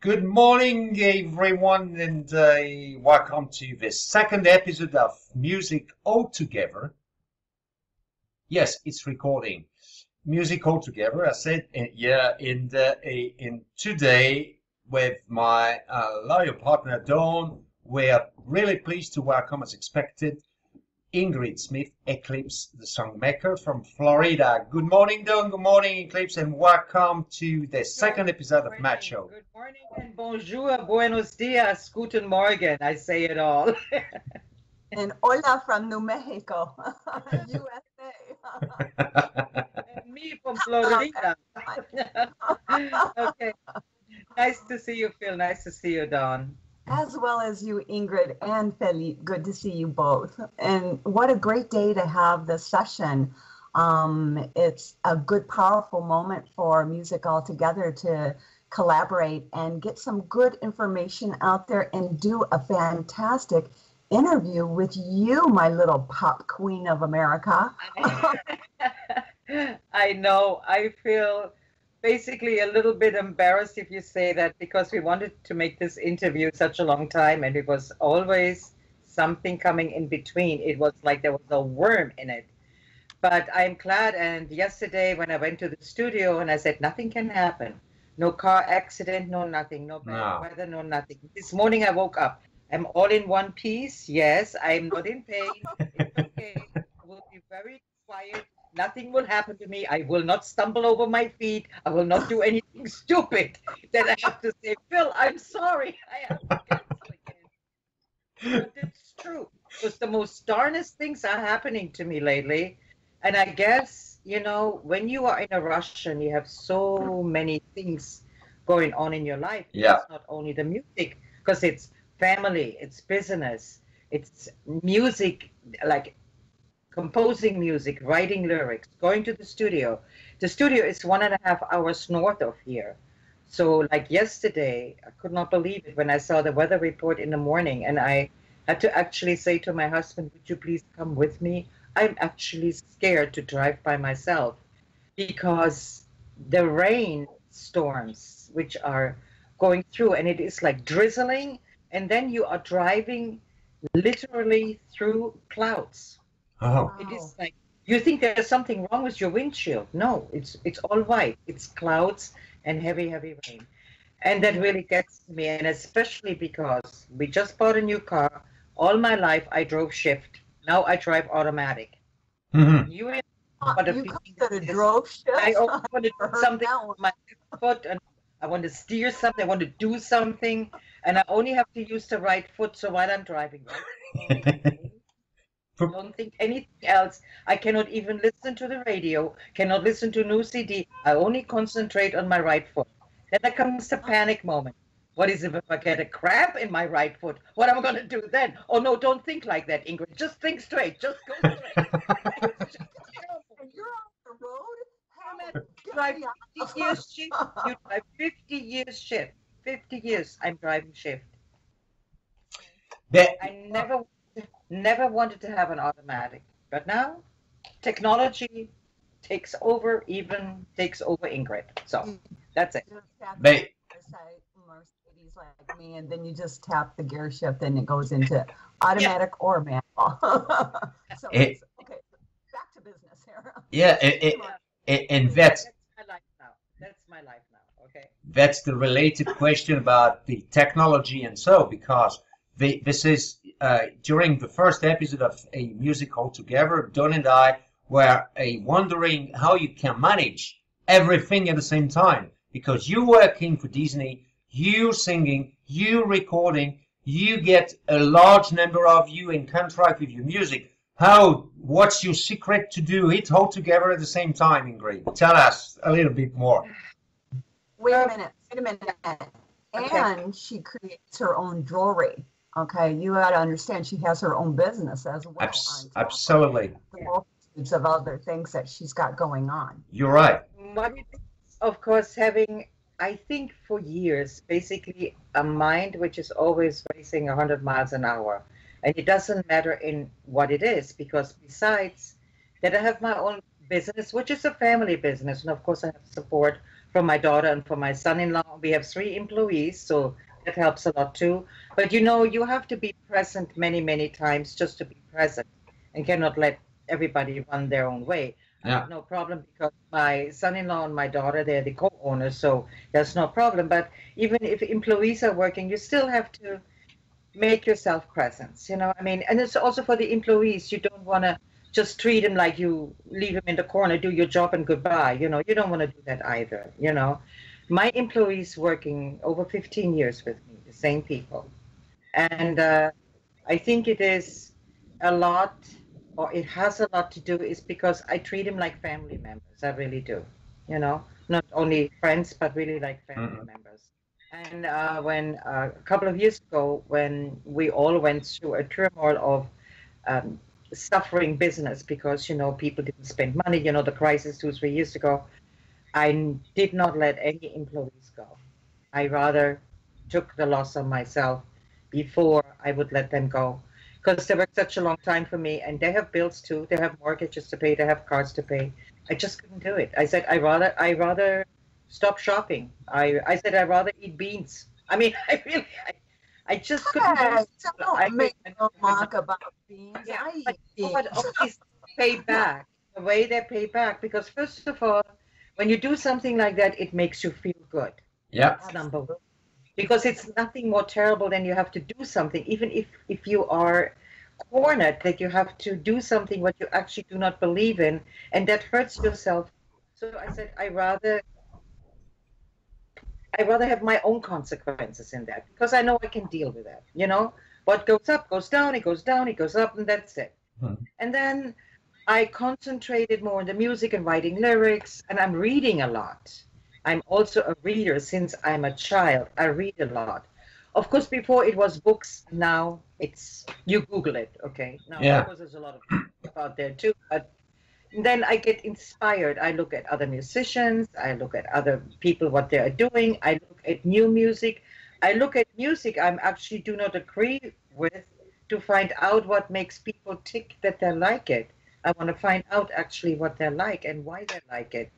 Good morning, everyone, and welcome to the second episode of Music Altogether. Yes, it's recording. Music Altogether. I said, in today with my loyal partner Dawn, we're really pleased to welcome, as expected, Ingrid Smith, Eclipse, the Songmaker from Florida. Good morning, Dawn. Good morning, Eclipse, and welcome to the second Good episode of Match morning. Show. Good morning and bonjour, buenos dias, guten Morgen. I say it all. And hola from New Mexico, USA. And me from Florida. Okay. Nice to see you, Phil. Nice to see you, Dawn. As well as you, Ingrid and Felipe. Good to see you both. And what a great day to have this session. It's a good, powerful moment for Music Altogether to collaborate and get some good information out there and do a fantastic interview with you, my little pop queen of America. I know. I feel basically a little bit embarrassed if you say that because we wanted to make this interview such a long time and it was always something coming in between. It was like there was a worm in it. But I'm glad. And yesterday when I went to the studio and I said, nothing can happen. No car accident, no nothing, no bad No. weather, no nothing. This morning I woke up. I'm all in one piece. Yes, I'm not in pain. It's okay. I will be very quiet. Nothing will happen to me. I will not stumble over my feet. I will not do anything stupid that I have to say, Phil, I'm sorry. I have to cancel again. But it's true. Because the most darnest things are happening to me lately. And I guess, when you are in a rush and you have so many things going on in your life, Yeah. it's not only the music, because it's family, it's business, it's music, like composing music, writing lyrics, going to the studio. The studio is 1.5 hours north of here. So, like yesterday, I could not believe it when I saw the weather report in the morning, and I had to actually say to my husband, would you please come with me? I'm actually scared to drive by myself because the rain storms which are going through, and it is like drizzling, and then you are driving literally through clouds. Oh. It Wow. is like you think there's something wrong with your windshield. No, it's all white. It's clouds and heavy, heavy rain. And that really gets to me, and especially because we just bought a new car. All my life I drove shift. Now I drive automatic. Mhm. You ain't know what a You feeling call it a this is. drove I shift? always want to Never do heard something that one. with my left foot, and I want to steer something. I want to do something, and I only have to use the right foot. So while I'm driving, right? Don't think anything else. I cannot even listen to the radio, cannot listen to new CD. I only concentrate on my right foot. Then there comes the panic moment. What is if I get a cramp in my right foot? What am I going to do then? Oh no, don't think like that, Ingrid. Just think straight. Just go straight. It's just terrible. And you're on the road? I'm How at get drive me 50 off. years shift. You drive 50 years shift. 50 years I'm driving shift. That I never wanted to have an automatic. But now technology takes over, even takes over Ingrid. So You that's it. just have to they Mercedes like me, and then you just tap the gear shift and it goes into automatic or manual. So it, it's okay. Back to business here. yeah, Come on, and please. that's That's my life now. That's my life now. Okay. that's the related question about the technology and so because this is during the first episode of a music altogether, Don and I were wondering how you can manage everything at the same time because you working for Disney, you singing, you recording, you get a large number of you in contract with your music. What's your secret to do it all together at the same time, Ingrid? Tell us a little bit more. Wait a Uh, minute. Wait a minute. okay. And she creates her own jewelry. Okay, you got to understand she has her own business as well on top of Absolutely. the Yeah. multitudes of other things that she's got going on. You're right. What it is, of course, having, I think for years, basically a mind which is always racing 100 miles an hour. And it doesn't matter in what it is, because besides that, I have my own business, which is a family business. And of course, I have support from my daughter and from my son-in-law. We have 3 employees, so that helps a lot too. But you know, you have to be present many, many times just to be present, and cannot let everybody run their own way. I have no problem because my son-in-law and my daughter, they're the co-owners, so there's no problem. But even if employees are working, you still have to make yourself presence, you know. I mean, and it's also for the employees. You don't want to just treat them like you leave them in the corner, do your job and goodbye. You know, you don't want to do that either, you know. My employees working over 15 years with me, the same people. And I think it is a lot, or it has a lot to do is because I treat them like family members. I really do, you know, not only friends, but really like family members. And when a couple of years ago, when we all went through a turmoil of suffering business because, you know, people didn't spend money, you know, the crisis 2-3 years ago, I did not let any employees go. I rather took the loss on myself before I would let them go, because they worked such a long time for me, and they have bills too. They have mortgages to pay. They have cards to pay. I just couldn't do it. I said I rather stop shopping. I said I'd rather eat beans. I mean, I just couldn't do it. Don't make no mark about beans. Yeah, I but eat beans. always pay back the way they pay back, because first of all, when you do something like that, it makes you feel good. Yeah. That's number one. Because it's nothing more terrible than you have to do something, even if you are cornered, that you have to do something what you actually do not believe in, and that hurts yourself. So I said, I rather have my own consequences in that, because I know I can deal with that. You know, what goes up goes down, it goes down, it goes up, and that's it. And then I concentrated more on the music and writing lyrics, and I'm reading a lot. I'm also a reader since I'm a child. I read a lot. Of course, before it was books. Now it's, you Google it, okay? Now, of course, there's a lot of stuff out there too, but then I get inspired. I look at other musicians. I look at other people, what they are doing. I look at new music. I look at music I actually do not agree with, to find out what makes people tick that they like it. I want to find out actually what they like and why they like it.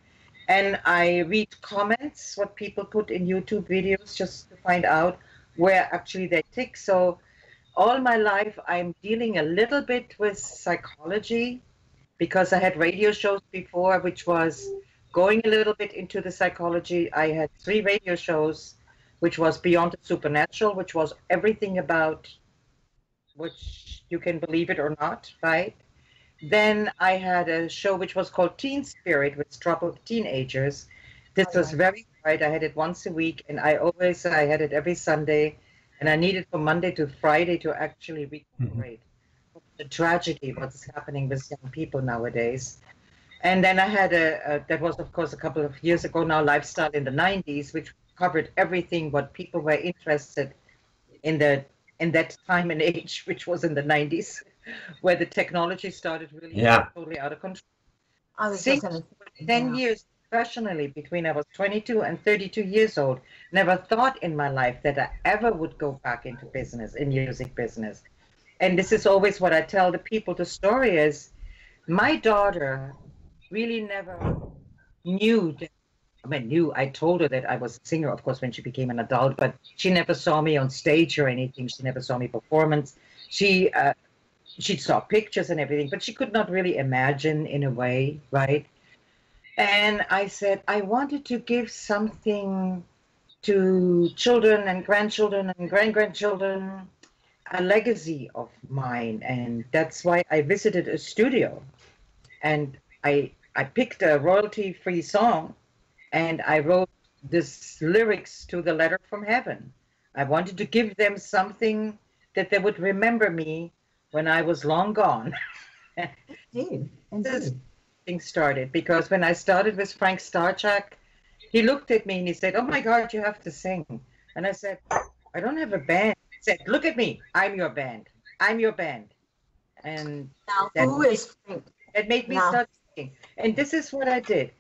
And I read comments, what people put in YouTube videos, just to find out where actually they tick. So all my life, I'm dealing a little bit with psychology, because I had radio shows before, which was going a little bit into the psychology. I had 3 radio shows, which was Beyond the Supernatural, which was everything about, which you can believe it or not, right? Then I had a show which was called Teen Spirit, with troubled teenagers. This was very hard. I had it once a week, and I had it every Sunday, and I needed from Monday to Friday to actually recuperate the tragedy, what's happening with young people nowadays. And then I had that was of course a couple of years ago now, Lifestyle in the 90s, which covered everything what people were interested in that time and age, which was in the 90s, where the technology started really totally out of control. 10 years professionally, between I was 22 and 32 years old, never thought in my life that I ever would go back into business, in music business. And this is always what I tell the people. The story is, my daughter really never knew that, I told her that I was a singer, of course, when she became an adult, but she never saw me on stage or anything. She never saw me performance. She saw pictures and everything, but she could not really imagine, in a way, right? And I said, I wanted to give something to children and grandchildren and great-grandchildren, a legacy of mine. And that's why I visited a studio, and I picked a royalty-free song, and I wrote this lyrics to the letter from heaven. I wanted to give them something that they would remember me when I was long gone. Indeed. This thing started because when I started with Frank Starchak, he looked at me and he said, "Oh my God, you have to sing." And I said, "I don't have a band." He said, "Look at me, I'm your band. I'm your band." And now, who is Frank? It made me start singing. And this is what I did.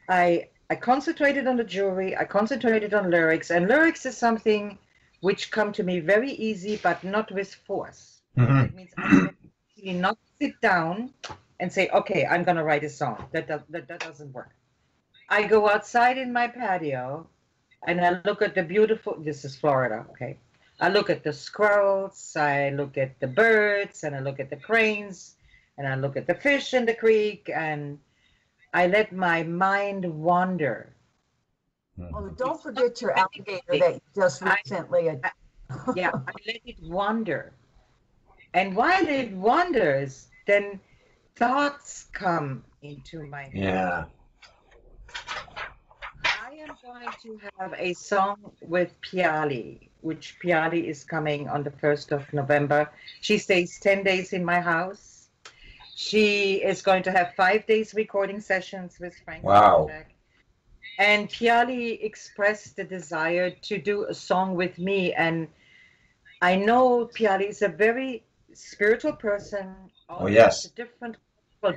I concentrated on the jewelry, I concentrated on lyrics, and lyrics is something which come to me very easy, but not with force. It means I can really not sit down and say, okay, I'm going to write a song. That doesn't work. I go outside in my patio and I look at the beautiful, this is Florida, okay. I look at the squirrels, I look at the birds, and I look at the cranes, and I look at the fish in the creek, and I let my mind wander. Oh, don't forget your alligator that you just recently yeah, I let it wander. And while it wanders, then thoughts come into my head. Yeah. I am going to have a song with Piali, which Piali is coming on the 1st of November. She stays 10 days in my house. She is going to have 5 days recording sessions with Frank. Wow. Jack. And Piali expressed the desire to do a song with me. And I know Piali is a very spiritual person. Oh, yes. A different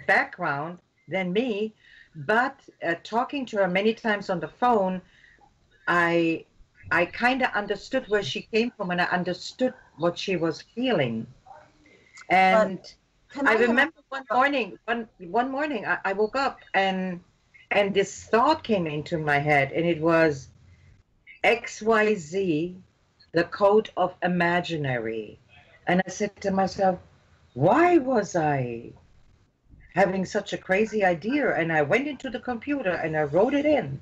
background than me. But talking to her many times on the phone, I kind of understood where she came from, and I understood what she was feeling. And I remember one morning I woke up and this thought came into my head, and it was XYZ, the code of imaginary. And I said to myself, why was I having such a crazy idea? And I went into the computer and I wrote it in.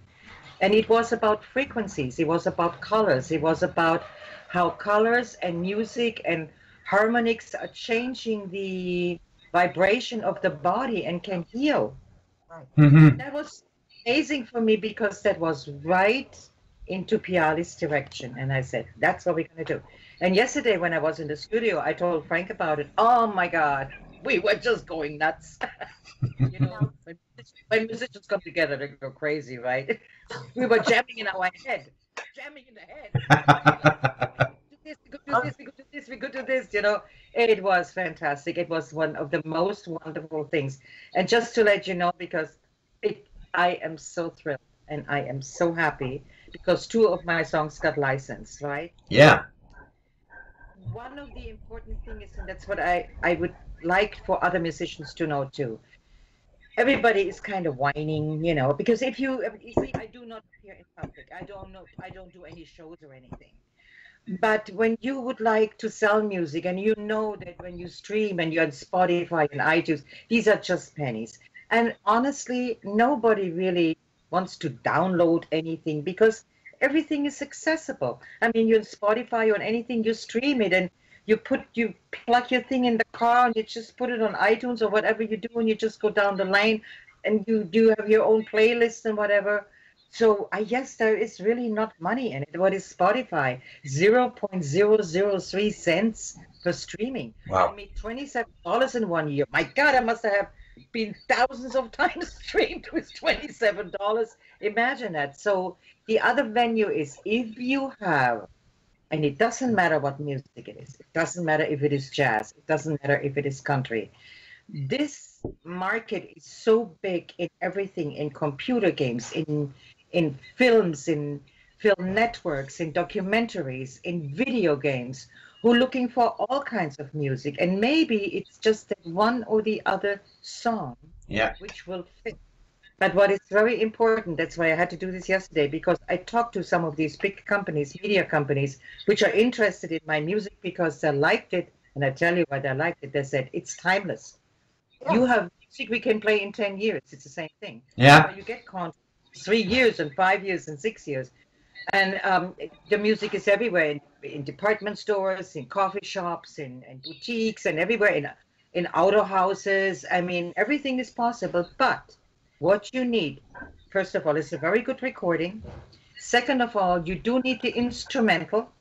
And it was about frequencies. It was about colors. It was about how colors and music and harmonics are changing the vibration of the body and can heal. Right. Mm-hmm. That was amazing for me because that was right into Piali's direction. And I said, that's what we're going to do. And yesterday when I was in the studio, I told Frank about it. Oh my God, we were just going nuts. You know, when musicians come together, they go crazy, right? We were jamming in our head, jamming in the head. We could do this, we could do this, we could do this, you know. It was fantastic. It was one of the most wonderful things. And just to let you know, because I am so thrilled and I am so happy because 2 of my songs got licensed, right? Yeah. One of the important things, and that's what I would like for other musicians to know too. Everybody is kind of whining, you know, because if you see, I do not appear in public. I don't do any shows or anything. But when you would like to sell music, and you know that when you stream and you're on Spotify and iTunes, these are just pennies. And honestly, nobody really wants to download anything because everything is accessible. I mean, you're on Spotify or on anything, you stream it and you plug your thing in the car and you just put it on iTunes or whatever you do, and you just go down the line and you do have your own playlist and whatever. So I guess there is really not money in it. What is Spotify? 0.003 cents for streaming. Wow. I made $27 in 1 year. My God, I must have been thousands of times streamed with $27. Imagine that. So the other venue is if you have, and it doesn't matter what music it is. It doesn't matter if it is jazz. It doesn't matter if it is country. This market is so big in everything, in computer games, in films, in film networks, in documentaries, in video games, who are looking for all kinds of music. And maybe it's just that one or the other song which will fit. But what is very important, that's why I had to do this yesterday, because I talked to some of these big companies, media companies, which are interested in my music because they liked it. And I tell you why they liked it. They said, it's timeless. Yeah. You have music we can play in 10 years. It's the same thing. Yeah. You get contracts 3 years and 5 years and 6 years. And the music is everywhere, in department stores, in coffee shops, in boutiques, and everywhere, in auto houses. I mean, everything is possible. But what you need, first of all, is a very good recording. Second of all, you do need the instrumental.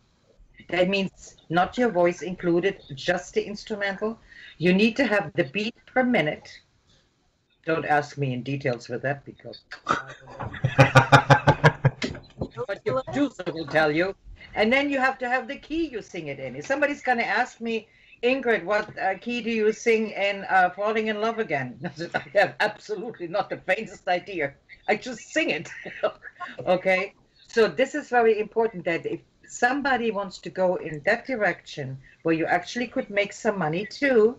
That means not your voice included, just the instrumental. You need to have the beat per minute. Don't ask me in details with that because but your producer will tell you. And then you have to have the key you sing it in. If somebody's going to ask me, Ingrid, what key do you sing in Falling in Love Again? I have absolutely not the faintest idea. I just sing it. Okay? So this is very important, that if somebody wants to go in that direction where you actually could make some money too,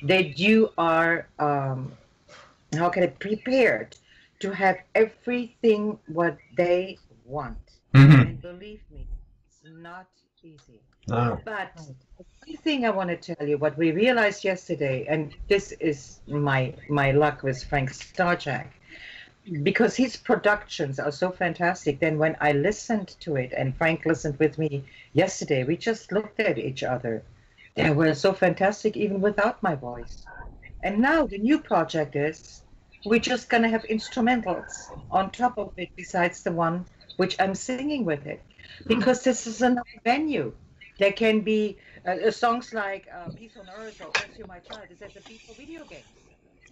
that you are, how can I, prepared to have everything what they want. Mm-hmm. And believe me, it's not easy. No. But one thing I want to tell you, what we realized yesterday, and this is my luck with Frank Starjack, because his productions are so fantastic. Then when I listened to it, and Frank listened with me yesterday, we just looked at each other. They were so fantastic even without my voice. And now the new project is we're just going to have instrumentals on top of it besides the one which I'm singing with it. Because this is another venue. There can be songs like Peace on Earth or Bless You My Child. Is that the beat for video games?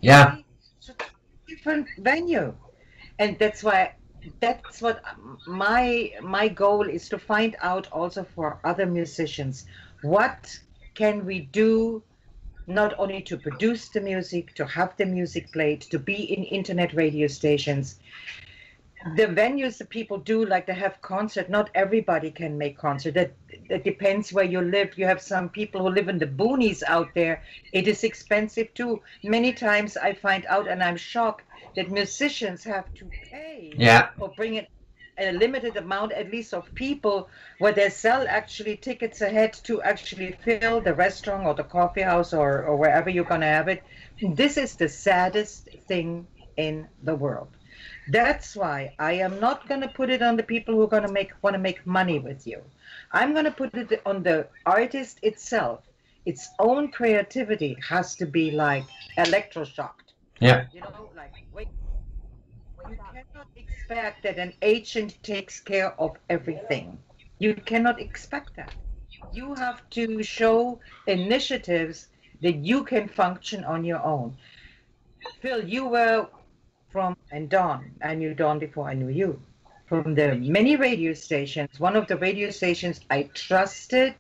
Yeah. So it's a different venue. And that's what my goal is, to find out also for other musicians, what can we do, not only to produce the music, to have the music played, to be in internet radio stations. The venues that people do, like they have concert, not everybody can make concert. That depends where you live. You have some people who live in the boonies out there. It is expensive too. Many times I find out, and I'm shocked, that musicians have to pay or bring in a limited amount at least of people, where they sell actually tickets ahead to actually fill the restaurant or the coffee house or wherever you're going to have it. This is the saddest thing in the world. That's why I am not going to put it on the people who are going to want to make money with you. I'm going to put it on the artist itself. Its own creativity has to be like electroshocked. Yeah. You know, like, wait, you cannot expect that an agent takes care of everything. You cannot expect that. You have to show initiatives that you can function on your own. Phil, you were and Dawn, I knew Dawn before I knew you, from the many radio stations. One of the radio stations I trusted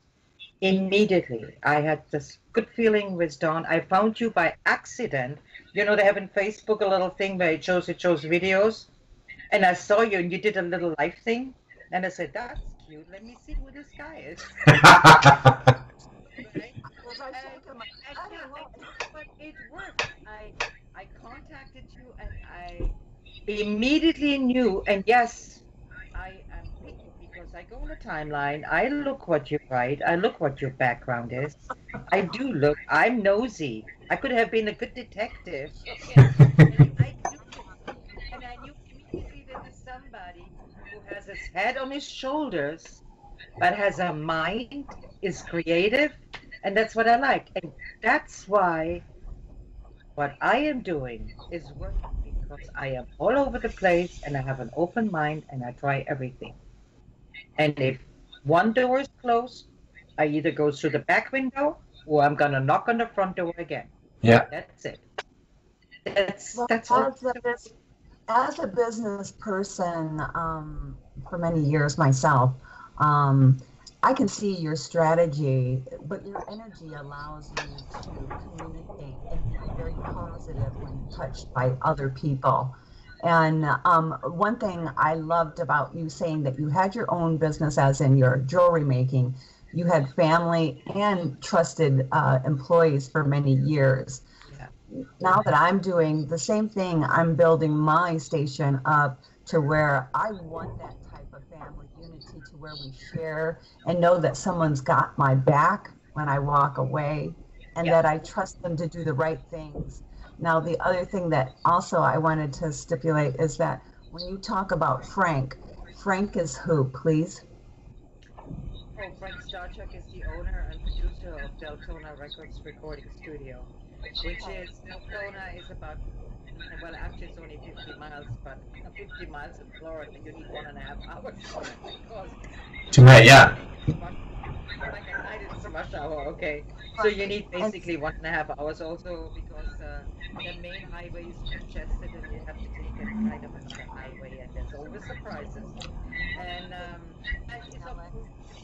immediately. I had this good feeling with Dawn. I found you by accident. You know, they have in Facebook a little thing where it shows videos. And I saw you and you did a little live thing. And I said, that's cute. Let me see who this guy is. Right? But it worked. I contacted you and I immediately knew, and yes, I am picky because I go on a timeline, I look what you write, I look what your background is. I do look, I'm nosy. I could have been a good detective. Okay? I do it. And I knew immediately that there's somebody who has his head on his shoulders, but has a mind, is creative, and that's what I like. And that's why what I am doing is working, because I am all over the place and I have an open mind and I try everything. And if one door is closed, I either go through the back window or I'm going to knock on the front door again. Yeah. That's it. That's as a business person for many years myself, I can see your strategy, but your energy allows you to communicate and be very positive when touched by other people. And one thing I loved about you saying that you had your own business, as in your jewelry making, you had family and trusted employees for many years. Yeah. Now that I'm doing the same thing, I'm building my station up to where I want that type of family unity, to where we share and know that someone's got my back when I walk away, and that I trust them to do the right things. Now, the other thing that also I wanted to stipulate is that when you talk about Frank is who, please? Oh, Frank Starchuk is the owner and producer of Deltona Records Recording Studio, which is, Deltona is about, well, actually it's only 50 miles, but 50 miles in Florida, you need 1.5 hours. Too bad, yeah. Like at night it's a rush hour, okay. So you need basically 1.5 hours also, because the main highway is congested and you have to take a kind of another highway, and there's always surprises. And that is of course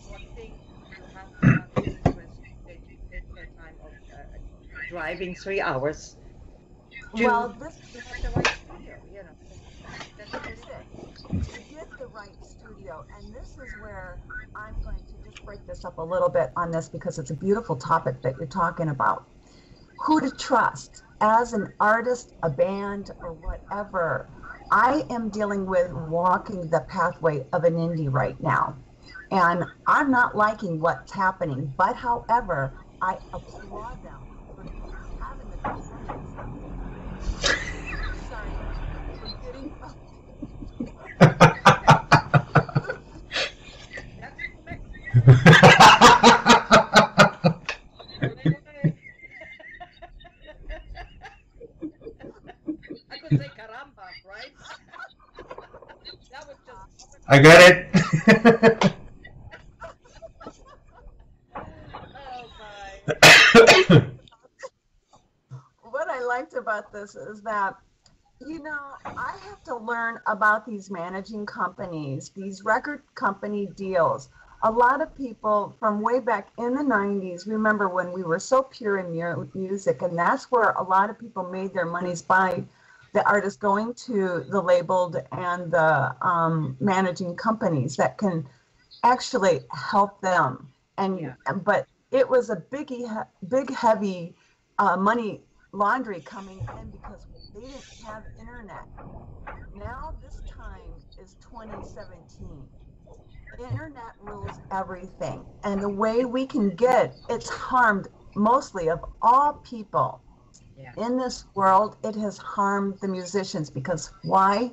one thing you have to understand, that you take the time of driving 3 hours. Well, this is the right studio, you know. That's it. You get the right studio, and this is where I'm going to just break this up a little bit on this, because it's a beautiful topic that you're talking about. Who to trust as an artist, a band, or whatever. I am dealing with walking the pathway of an indie right now. And I'm not liking what's happening. But however, I applaud them for having the confidence. Sorry, for getting I could say caramba, right? That was just. I got it. Oh my. What I liked about this is that, you know, I have to learn about these managing companies, these record company deals. A lot of people from way back in the 90s remember when we were so pure in music, and that's where a lot of people made their monies by the artists going to the labeled and the managing companies that can actually help them. And but it was a big heavy money laundry coming in because they didn't have internet. Now this time is 2017. Internet rules everything, and the way we can get it's harmed mostly of all people in this world. It has harmed the musicians because why?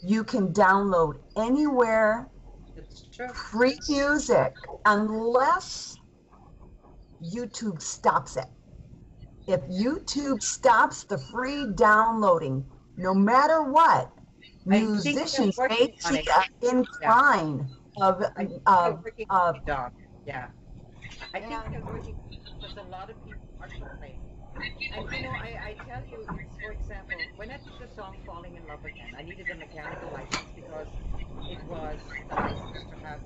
You can download anywhere free music unless YouTube stops it. If YouTube stops the free downloading, no matter what, musicians may see an incline of I think they're working because a lot of people are complaining. And you know, I tell you, for example, when I did the song Falling in Love Again, I needed a mechanical license because it was the license to have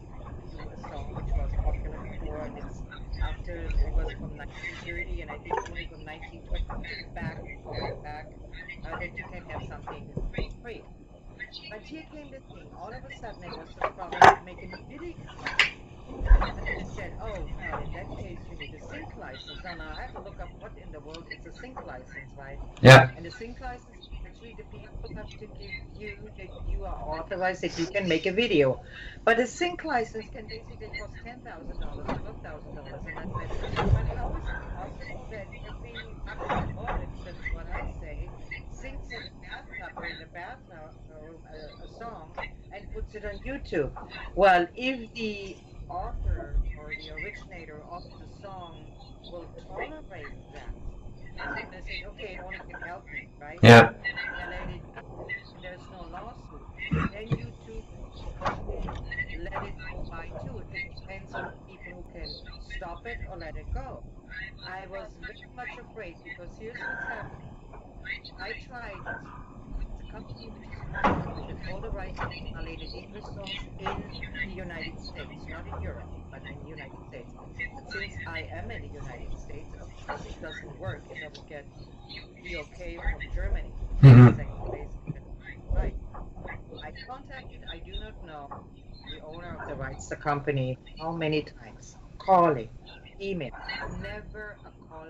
do a song which was popular before, and it's after it was from 1930, and I think only from 1920 back, that you can have something for free. But here came the thing. All of a sudden, it was the problem of making a video. And they said, oh, well, in that case, you need a sync license. Now, I have to look up what in the world is a sync license, right? Yeah. And the sync license, actually, the people have to give you that you are authorized that you can make a video. But a sync license can basically cost $10,000, $12,000. And I said, but how is it possible that every artist, that's what I say, sings in the bathtub a song and puts it on YouTube? Well, if the author or the originator of the song will tolerate that, and then they say, okay, it only can help me, right? Yeah. And there's no lawsuit. Then YouTube let it go by too. It depends on people who can stop it or let it go. I was very much afraid because here's what's happening. I tried. It's a company which is with all the rights to violated English songs in the United States, not in Europe, but in the United States. But since I am in the United States, of course it doesn't work if I would get the okay from Germany. Right. I contacted, I do not know, the owner of the rights, the company, how many times, calling, email, never a call,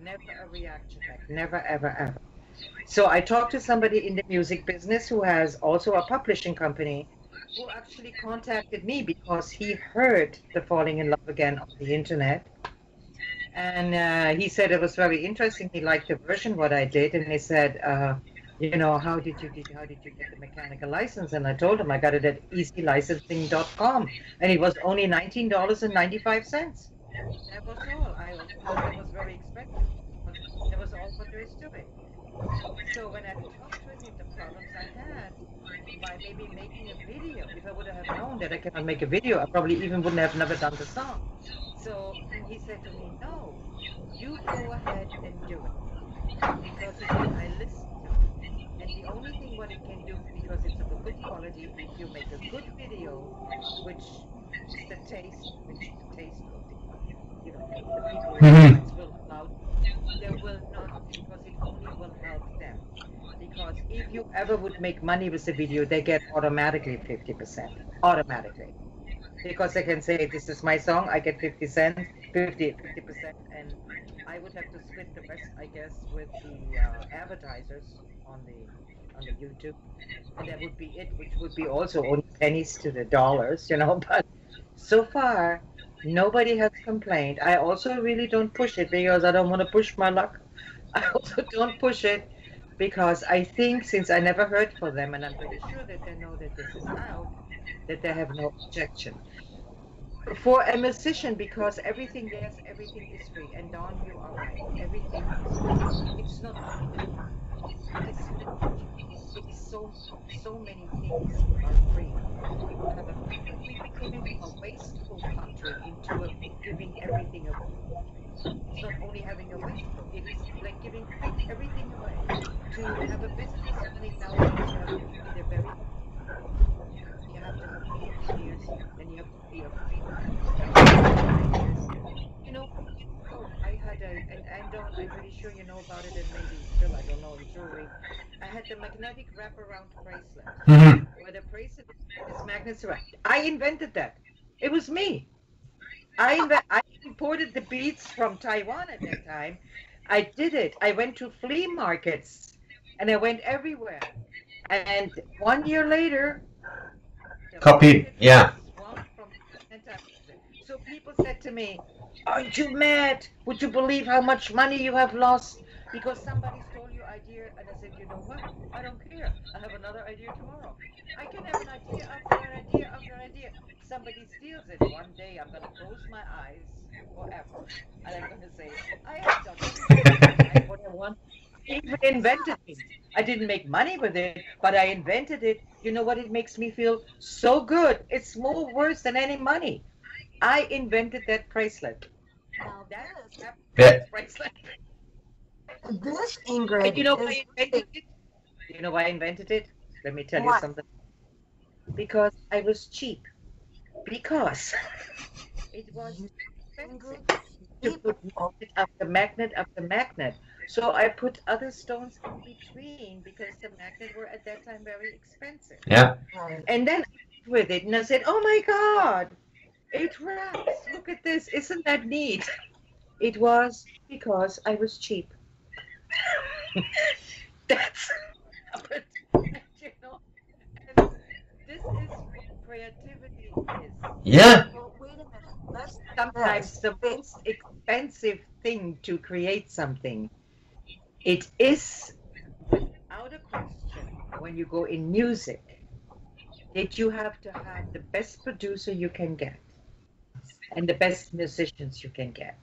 never a reaction back, never, ever, ever. So I talked to somebody in the music business who has also a publishing company who actually contacted me because he heard the Falling in Love Again on the internet. And he said it was very interesting. He liked the version, what I did. And he said, you know, how did you get the mechanical license? And I told him I got it at easylicensing.com. And it was only $19.95. That was all. I thought it was very expensive. But that was all what there is to it. So when I talked to him, the problems I had by maybe making a video, if I would have known that I cannot make a video, I probably even wouldn't have never done the song. So he said to me, no, you go ahead and do it. Because he said, I listened to it. And the only thing what it can do, because it's of a good quality, if you make a good video, which is the taste of the, you know, the people will allow, there will not, because it only will help them. Because if you ever would make money with the video, they get automatically 50%, automatically. Because they can say, this is my song, I get 50%, and I would have to split the rest, I guess, with the advertisers on the on the YouTube, and that would be it, which would be also only pennies to the dollars, you know. But so far, nobody has complained. I also really don't push it because I don't want to push my luck. I also don't push it because I think since I never heard from them, and I'm pretty sure that they know that this is out, that they have no objection. For a musician, because everything is free, and Don, you are right. Everything is free. It's not. It is. It is so many things are free. We became from a wasteful country into a giving everything away. It's not only having a wasteful, it is like giving everything away. To have a business running nowadays, you have to be the very you have to have engineers, and you have to be a free you know, I had and Don, I'm pretty sure you know about it, and maybe still, I don't know, in jewelry. I had the magnetic wraparound bracelet, where the bracelet is magnets around. I invented that. It was me. I imported the beads from Taiwan at that time. I did it. I went to flea markets, and I went everywhere. And 1 year later, Copied, yeah. So people said to me, "Aren't you mad? Would you believe how much money you have lost because somebody stole your idea?" And I said, "You know what? I don't care. I have another idea tomorrow. I can have an idea after an idea after an idea. Somebody steals it. One day I'm going to close my eyes forever, and I'm going to say, I have done everything what I want. I invented it. I didn't make money with it, but I invented it. You know what? It makes me feel so good. It's more worse than any money. I invented that bracelet. Now Yeah. Bracelet. This, Ingrid, And you know why I invented it? You know why I invented it? Let me tell you something. Because I was cheap. Because it was expensive to put magnet after magnet. So I put other stones in between because the magnets were at that time very expensive. Yeah. And then I with it, and I said, "Oh my God, it wraps. Look at this. Isn't that neat?" It was because I was cheap. That's you know, and this is what creativity is. Yeah. Well, wait a minute. Let's sometimes the most expensive thing to create something. It is, without a question, when you go in music, that you have to have the best producer you can get and the best musicians you can get.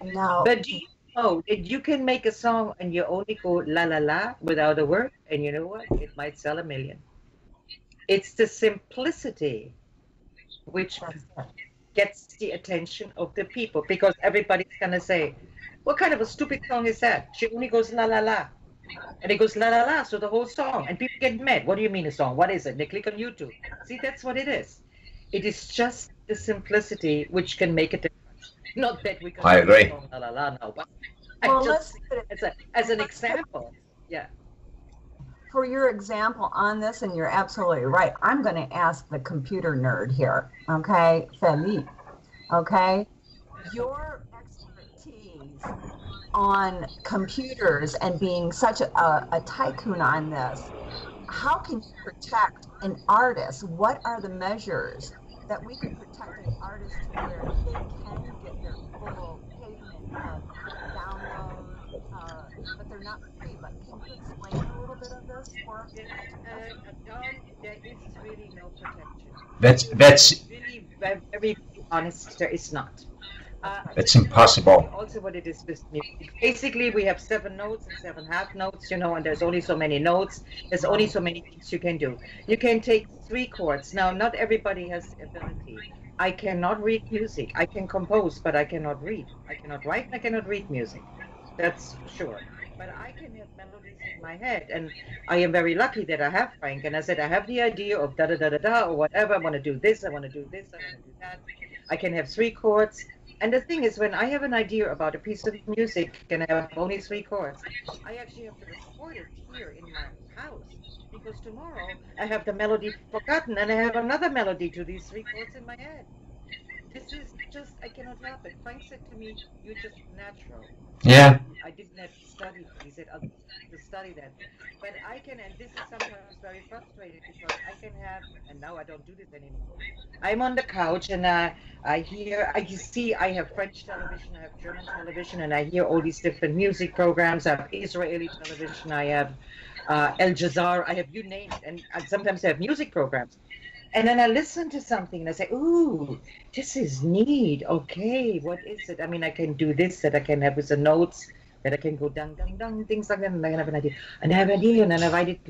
No. But do you know that you can make a song and you only go la la la without a word, and you know what? It might sell 1 million. It's the simplicity which gets the attention of the people, because everybody's gonna say, "What kind of a stupid song is that? She only goes la la la." And it goes la la la, so the whole song. And people get mad. "What do you mean a song? What is it?" They click on YouTube. See, that's what it is. It is just the simplicity which can make a difference. Not that we can I agree. song la la la now, but Well, just as an example. Yeah. For your example on this, and you're absolutely right, I'm going to ask the computer nerd here, okay, Felipe, okay? Your expertise on computers and being such a tycoon on this, how can you protect an artist? What are the measures that we can protect an artist to where they can get their full payment download, but they're not free? But can you explain a little bit of this for us? Don, there is really no protection. That's really very honest. There is not. That's impossible. Also, what it is with music. Basically, we have 7 notes and 7 half notes, you know, and there's only so many notes. There's only so many things you can do. You can take 3 chords. Now, not everybody has the ability. I cannot read music. I can compose, but I cannot read. I cannot write, and I cannot read music. That's sure. But I can have melodies in my head, and I am very lucky that I have Frank. And I said, I have the idea of da da da da da or whatever. I want to do this. I want to do this. I want to do that. I can have 3 chords. And the thing is, when I have an idea about a piece of music and I have only 3 chords, I actually have to record it here in my house, because tomorrow I have the melody forgotten and I have another melody to these 3 chords in my head. This is just, I cannot help it. Frank said to me, you're just natural. Yeah. I didn't have to study that. He said, I'll to study that. But I can, and this is sometimes very frustrating because I can have, and now I don't do this anymore. I'm on the couch and I see, I have French television, I have German television, and I hear all these different music programs. I have Israeli television, I have Al Jazeera, I have you name it. And sometimes I have music programs. And then I listen to something and I say, ooh, this is neat. Okay, what is it? I mean, I can do this, that I can have with the notes, that I can go dang, dang, dang, things like that, and I have an idea. And I have an idea, and then I write it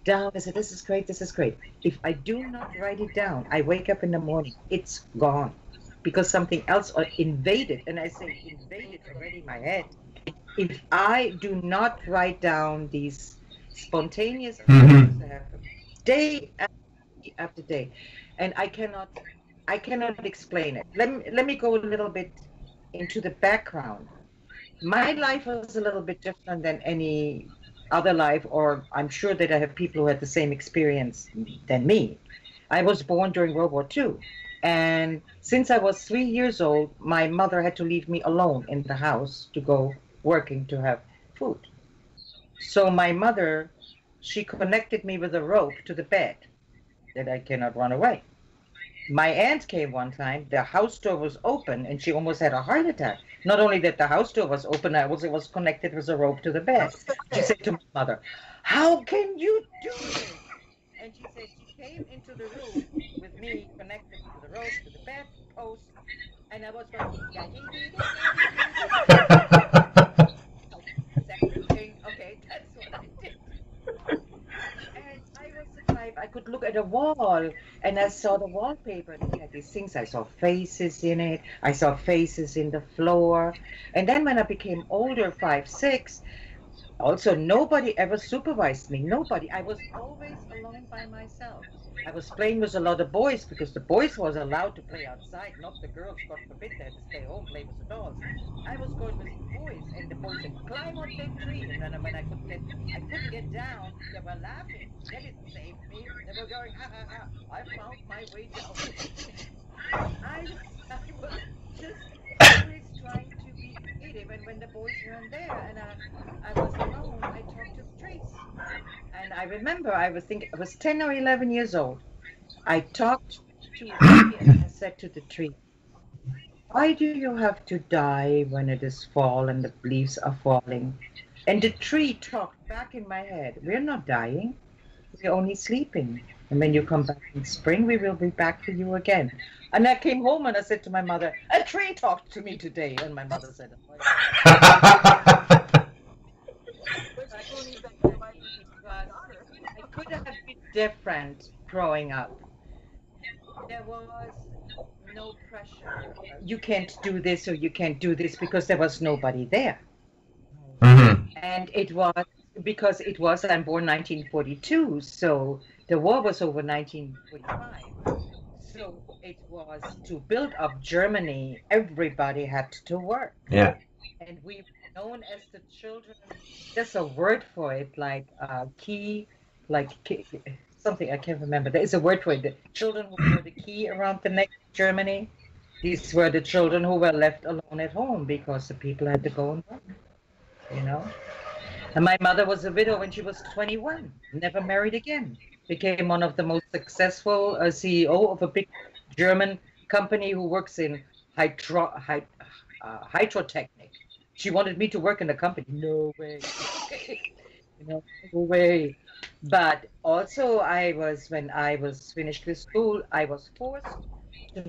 down. I say, this is great, this is great. If I do not write it down, I wake up in the morning, it's gone. Because something else invaded, and I say invaded already my head. If I do not write down these spontaneous ideas I have day after day, and I cannot explain it. Let me go a little bit into the background. My life was a little bit different than any other life, or I'm sure that I have people who had the same experience than me. I was born during World War II, and since I was 3 years old, my mother had to leave me alone in the house to go working to have food. So my mother, she connected me with a rope to the bed that I cannot run away. My aunt came one time, the house door was open, and she almost had a heart attack. Not only that the house door was open, it was connected with a rope to the bed. She said to my mother, how can you do this? And she said she came into the room with me connected to the rope, to the bed post, and I was going, everything. Okay, that's what I did. And I was surprised. I could look at a wall and I saw the wallpaper and it had these things. I saw faces in it. I saw faces in the floor. And then when I became older, 5, 6, also nobody ever supervised me. Nobody. I was always alone by myself. I was playing with a lot of boys because the boys was allowed to play outside, not the girls. God forbid they had to stay home, play with the dolls. I was going with the boys, and the boys said, "Climb on that tree." And then when I couldn't get down. They were laughing. They didn't save me. They were going, "Ha ha ha! I found my way down." I was just always trying to be creative, and when the boys weren't there, and I was alone, I talked to the trees. And I remember I was 10 or 11 years old. I talked to a tree and I said to the tree, why do you have to die when it is fall and the leaves are falling? And the tree talked back in my head, we're not dying, we're only sleeping. And when you come back in spring, we will be back for you again. And I came home and I said to my mother, a tree talked to me today. And my mother said, I could have been different growing up. There was no pressure. You can't do this or you can't do this because there was nobody there. And it was because I'm born 1942, so the war was over 1945. So it was to build up Germany, everybody had to work. Yeah. And we were known as the children, there's a word for it, like something I can't remember. There is a word for it. The children who were the key around the neck of Germany. These were the children who were left alone at home because the people had to go and work, you know. And my mother was a widow when she was 21, never married again. Became one of the most successful CEO of a big German company who works in hydrotechnic. She wanted me to work in the company. No way. No way. But also when I was finished with school, I was forced to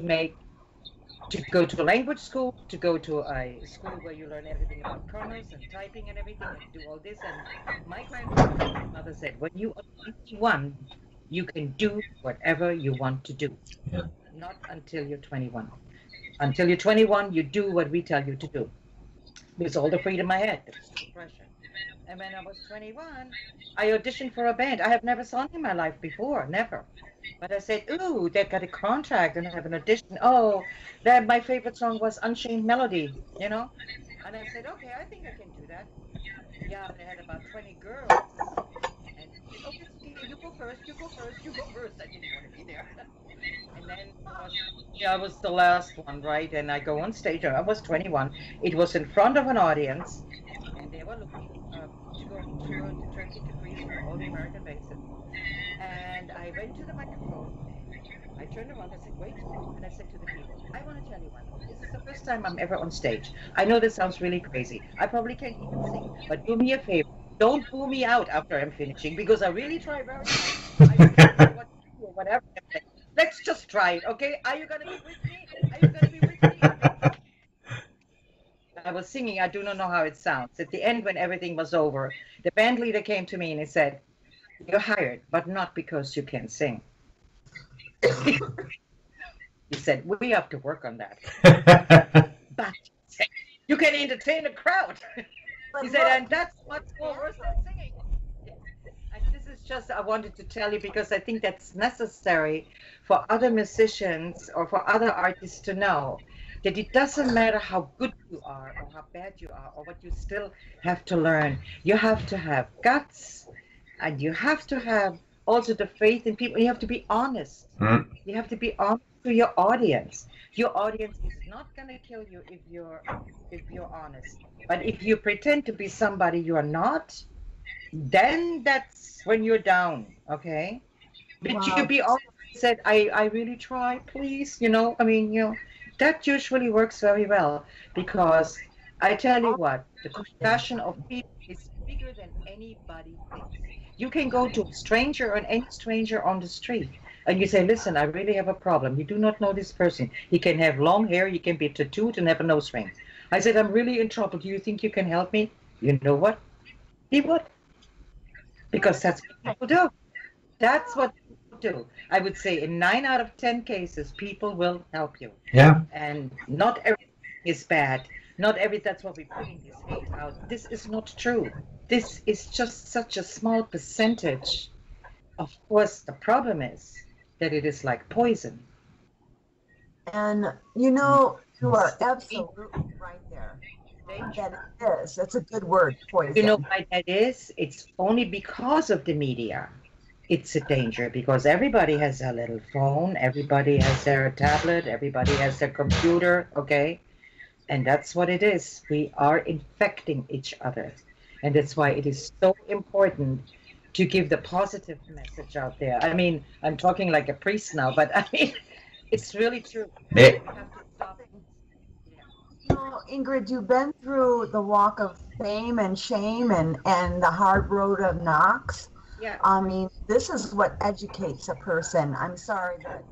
go to a language school, to go to a school where you learn everything about commerce and typing and everything and do all this. And my grandmother said, when you are 21, you can do whatever you want to do. Yeah. Not until you're 21. Until you're 21, you do what we tell you to do. With all the freedom I had, there was no pressure. And when I was 21, I auditioned for a band. I have never sung in my life before, never. But I said, ooh, they got a contract and I have an audition. Oh, my favorite song was Unchained Melody, you know? And I said, okay, I think I can do that. Yeah, they had about 20 girls. And they said, okay, you go first, you go first, you go first. I didn't want to be there. And then I was the last one, right? And I go on stage. I was 21. It was in front of an audience, and they were looking to go to Turkey to Greece for all the American bases. And I went to the microphone. I turned around. I said, "Wait," and I said to the people, "I want to tell you one. This is the first time I'm ever on stage. I know this sounds really crazy. I probably can't even sing, but do me a favor. Don't boo me out after I'm finishing, because I really try very hard. I really know what to do or whatever. Let's just try it, okay? Are you gonna be with me? Are you gonna be with me?" I was singing. I do not know how it sounds. At the end, when everything was over, the band leader came to me and he said, "You're hired, but not because you can sing." He said, "We have to work on that." But you can entertain a crowd. He said, "And that's what's worse than singing." And this is just, I wanted to tell you because I think that's necessary for other musicians or for other artists to know that it doesn't matter how good you are or how bad you are or what you still have to learn. You have to have guts, and you have to have also the faith in people. You have to be honest. You have to be honest to your audience. Your audience is not going to kill you if you're honest. But if you pretend to be somebody you are not, then that's when you're down, okay? But Wow. you be honest. Said, I really try, please. I mean, that usually works very well, because I tell you what, the compassion of people is bigger than anybody thinks. You can go to a stranger or any stranger on the street and you say, "Listen, I really have a problem. You do not know this person. He can have long hair, he can be tattooed and have a nose ring." I said, "I'm really in trouble. Do you think you can help me?" You know what? He would. Because that's what people do. That's what people do. I would say in 9 out of 10 cases, people will help you. Yeah. And not everything is bad. That's what we're putting this hate out. This is not true. This is just such a small percentage. Of course, the problem is that it is like poison. And you are absolutely right there. That it is. That's a good word, poison. You know why that is? It's only because of the media. It's a danger, because everybody has a little phone, everybody has their tablet, everybody has their computer, okay? And that's what it is. We are infecting each other. And that's why it is so important to give the positive message out there. I mean, I'm talking like a priest now, but I mean, it's really true. We have to stop. Ingrid, you've been through the walk of fame and shame and the hard road of knocks. Yeah. I mean, this is what educates a person. I'm sorry that,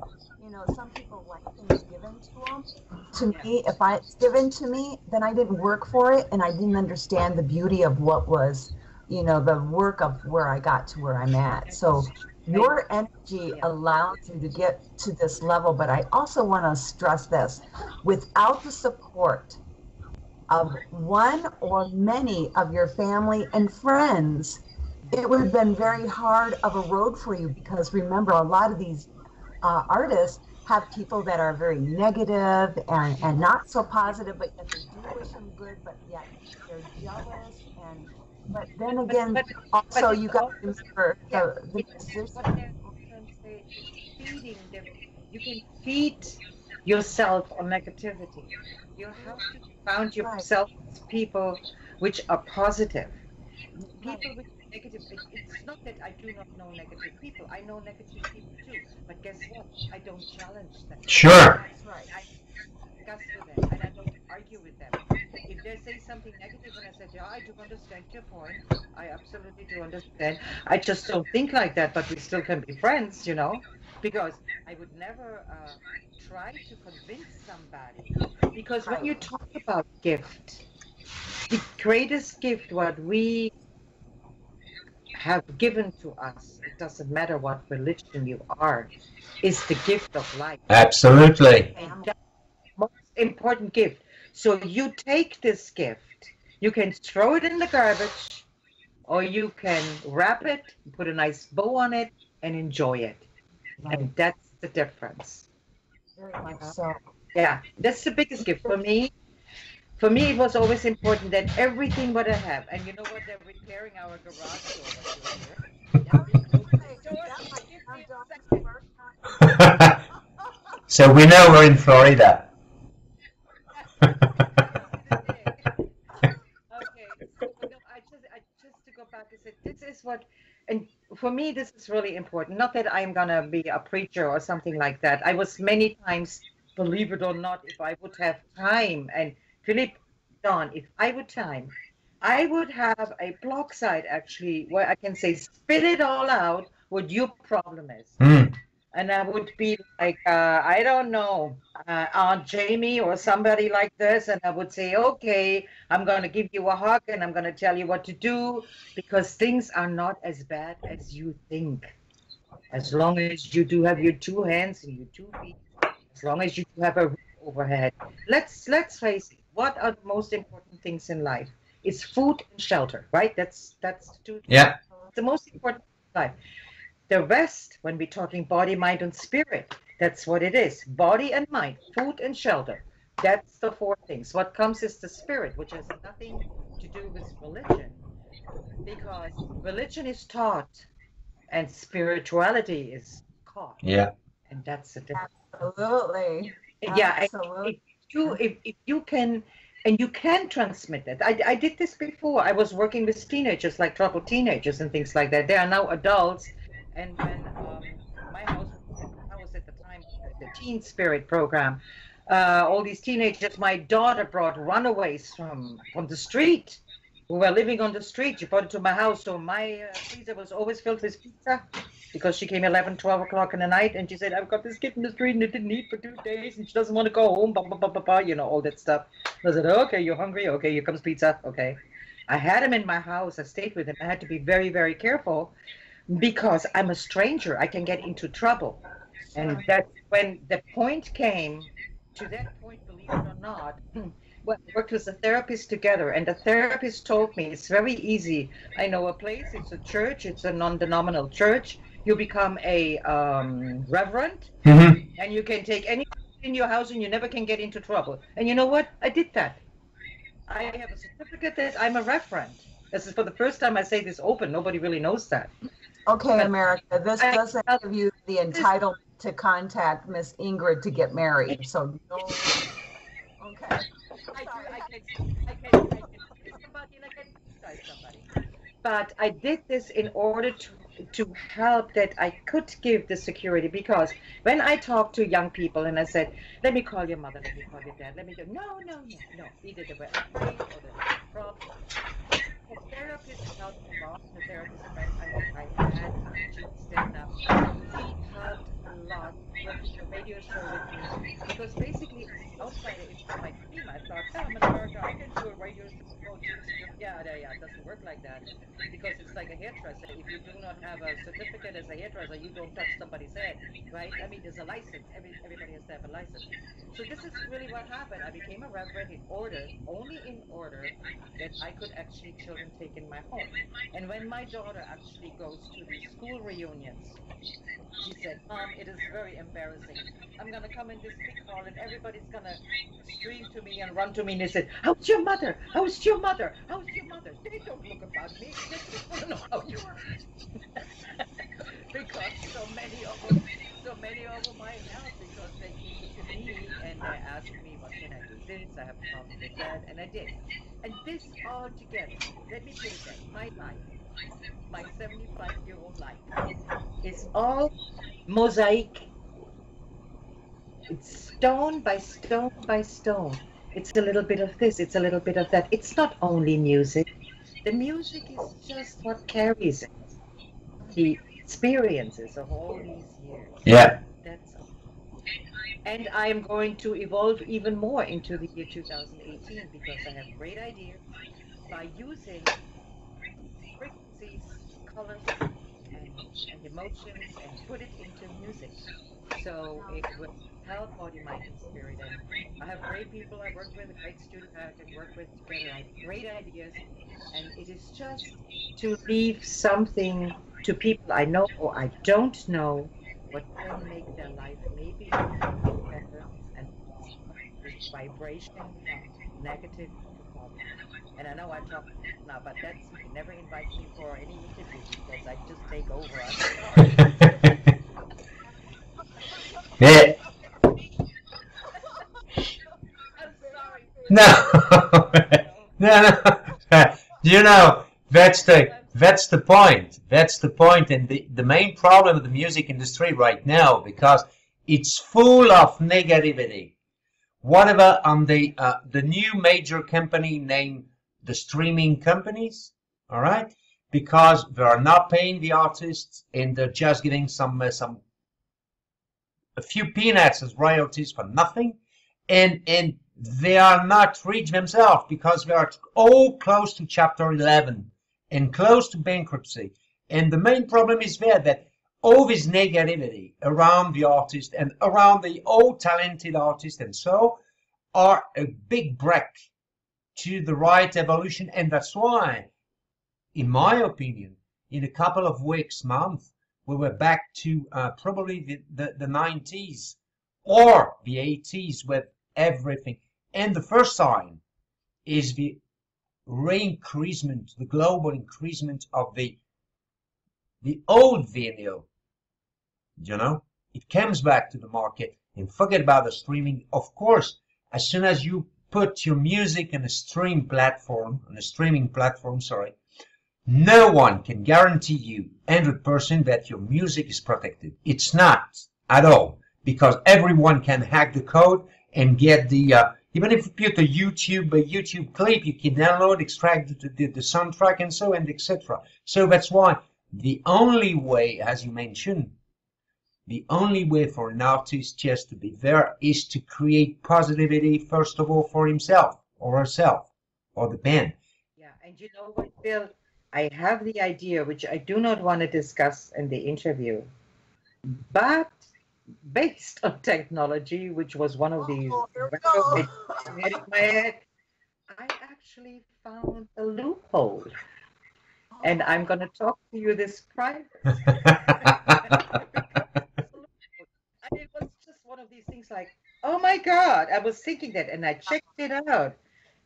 some people like things given to them. To me, if it's given to me, then I didn't work for it, and I didn't understand the beauty of what was, the work of where I got to where I'm at. So your energy allows you to get to this level, but I also want to stress this. Without the support of one or many of your family and friends, it would have been very hard of a road for you, because remember, a lot of these artists have people that are very negative and not so positive, but yet they do wish them good, but yet they're jealous. But then again, also you got to remember the musician. You can feed yourself on negativity. You have to surround yourself with people which are positive. People with negative, it's not that I do not know negative people. I know negative people too. But guess what? I don't challenge them. Sure. That's right. I discuss with them and I don't argue with them. If they say something negative and I say, "Yeah, I do understand your point. I absolutely do understand. I just don't think like that, but we still can be friends, because I would never try to convince somebody. Because when you talk about gift, the greatest gift what we have given to us, it doesn't matter what religion you are, is the gift of life. Absolutely. And that's the most important gift. So you take this gift, you can throw it in the garbage, or you can wrap it, put a nice bow on it, and enjoy it. And that's the difference. Very much so. Yeah, that's the biggest gift for me. For me, it was always important that everything what I have, and you know what, they're repairing our garage door. So we know we're in Florida. Okay, so no, I just to go back, I said this is what, and for me this is really important. Not that I'm gonna be a preacher or something like that. I was many times, believe it or not, if I would have time, and Philip, Don, if I would time, I would have a blog site actually where I can say spit it all out what your problem is. Mm. And I would be like, I don't know, Aunt Jamie or somebody like this. And I would say, okay, I'm going to give you a hug and I'm going to tell you what to do, because things are not as bad as you think. As long as you do have your 2 hands and your 2 feet, as long as you do have a roof overhead. Let's face it, what are the most important things in life? It's food and shelter, right? That's the 2. Yeah. The most important in life. The rest, when we're talking body, mind, and spirit, that's what it is. Body and mind, food and shelter. That's the 4 things. What comes is the spirit, which has nothing to do with religion, because religion is taught and spirituality is caught. Yeah. And that's the difference. Absolutely. Yeah. Absolutely. If you can, and you can transmit it. I did this before. I was working with teenagers, like troubled teenagers and things like that. They are now adults. And when my house was at the time the Teen Spirit program, all these teenagers, my daughter brought runaways from the street who were living on the street. She brought it to my house, so my freezer was always filled with pizza, because she came 11, 12 o'clock in the night, and she said, I've got this kid in the street and it didn't eat for 2 days, and she doesn't want to go home, blah, blah, blah, blah, blah, you know, all that stuff. I said, okay, you're hungry? Okay, here comes pizza. Okay. I had him in my house. I stayed with him. I had to be very, very careful, because I'm a stranger. I can get into trouble. And that's when the point came, to that point, believe it or not, well, I worked with a therapist together, and the therapist told me it's very easy. I know a place, it's a church, it's a non-denominational church. You become a reverend, and you can take anything in your house and you never can get into trouble. And you know what? I did that. I have a certificate that I'm a reverend. This is for the first time I say this open. Nobody really knows that. Okay, America, this doesn't give you the entitlement to contact Miss Ingrid to get married. So, no. Okay. I can somebody and I can criticize somebody. But I did this in order to help that I could give the security, because when I talk to young people and I said, let me call your mother, let me call your dad, let me do, no, either they were afraid or they were problem. The therapist helped me a lot. The therapist friend I had, she stand up. She helped a lot with the radio show with me, because basically, outside of my team, I thought, oh, I'm an American, I can do a radio show. Yeah, it doesn't work like that, because it's like a hairdresser. If you do not have a certificate as a hairdresser, you don't touch somebody's head, right? I mean, there's a license. Everybody has to have a license. So this is really what happened. I became a reverend in order, only in order, that I could actually children take in my home. And when my daughter actually goes to the school reunions, she said, Mom, it is very embarrassing. I'm going to come in this big hall and everybody's going to stream to me and run to me. And they said, how's your mother? How's your mother? How's your mother? They don't look about me. They just want to know how you are. Because so many of them might help, because they came to me and they asked me, what can I do this? I have a problem with that. And I did. And this all together, let me put it that, my life, my 75-year-old life, is all mosaic. It's stone by stone by stone. It's a little bit of this, it's a little bit of that. It's not only music. The music is just what carries it. The experiences of all these years. Yeah. That's all. And I am going to evolve even more into the year 2018, because I have great ideas by using frequencies, colors, and emotions, and put it into music. So it will help body, mind, and spirit. And I have great people I work with, a great student I can work with together. I have great ideas, and it is just to leave something to people I know or I don't know, what can make their life maybe a little bit better, and this vibration from negative to positive. And I know I'm talking now, but that's me. Never invite me for any interviews, because I just take over. Yeah. No, no, no. You know, that's the point. That's the point, and the main problem of the music industry right now, because it's full of negativity. Whatever on the new major company named the streaming companies, all right, because they are not paying the artists and they're just giving some a few peanuts as royalties for nothing, and they are not rich themselves because they are all close to Chapter 11 and close to bankruptcy. And the main problem is there that all this negativity around the artist and around the all talented artist and so are a big break to the right evolution. And that's why, in my opinion, in a couple of weeks, months, we were back to probably the 90s or the 80s with everything. And the first sign is the re-increasement, the global increasement of the old vinyl. You know, it comes back to the market. And forget about the streaming. Of course, as soon as you put your music on a streaming platform, sorry, no one can guarantee you 100% that your music is protected. It's not at all, because everyone can hack the code and get the even if you put a YouTube clip, you can download, extract the soundtrack and so and etc. So that's why the only way, as you mentioned, the only way for an artist just to be there is to create positivity, first of all, for himself or herself or the band. Yeah, and you know what, Bill? I have the idea, which I do not want to discuss in the interview, but based on technology, which was one of these in my head, I actually found a loophole. And I'm going to talk to you this private. And it was just one of these things like, oh my God, I was thinking that, and I checked it out.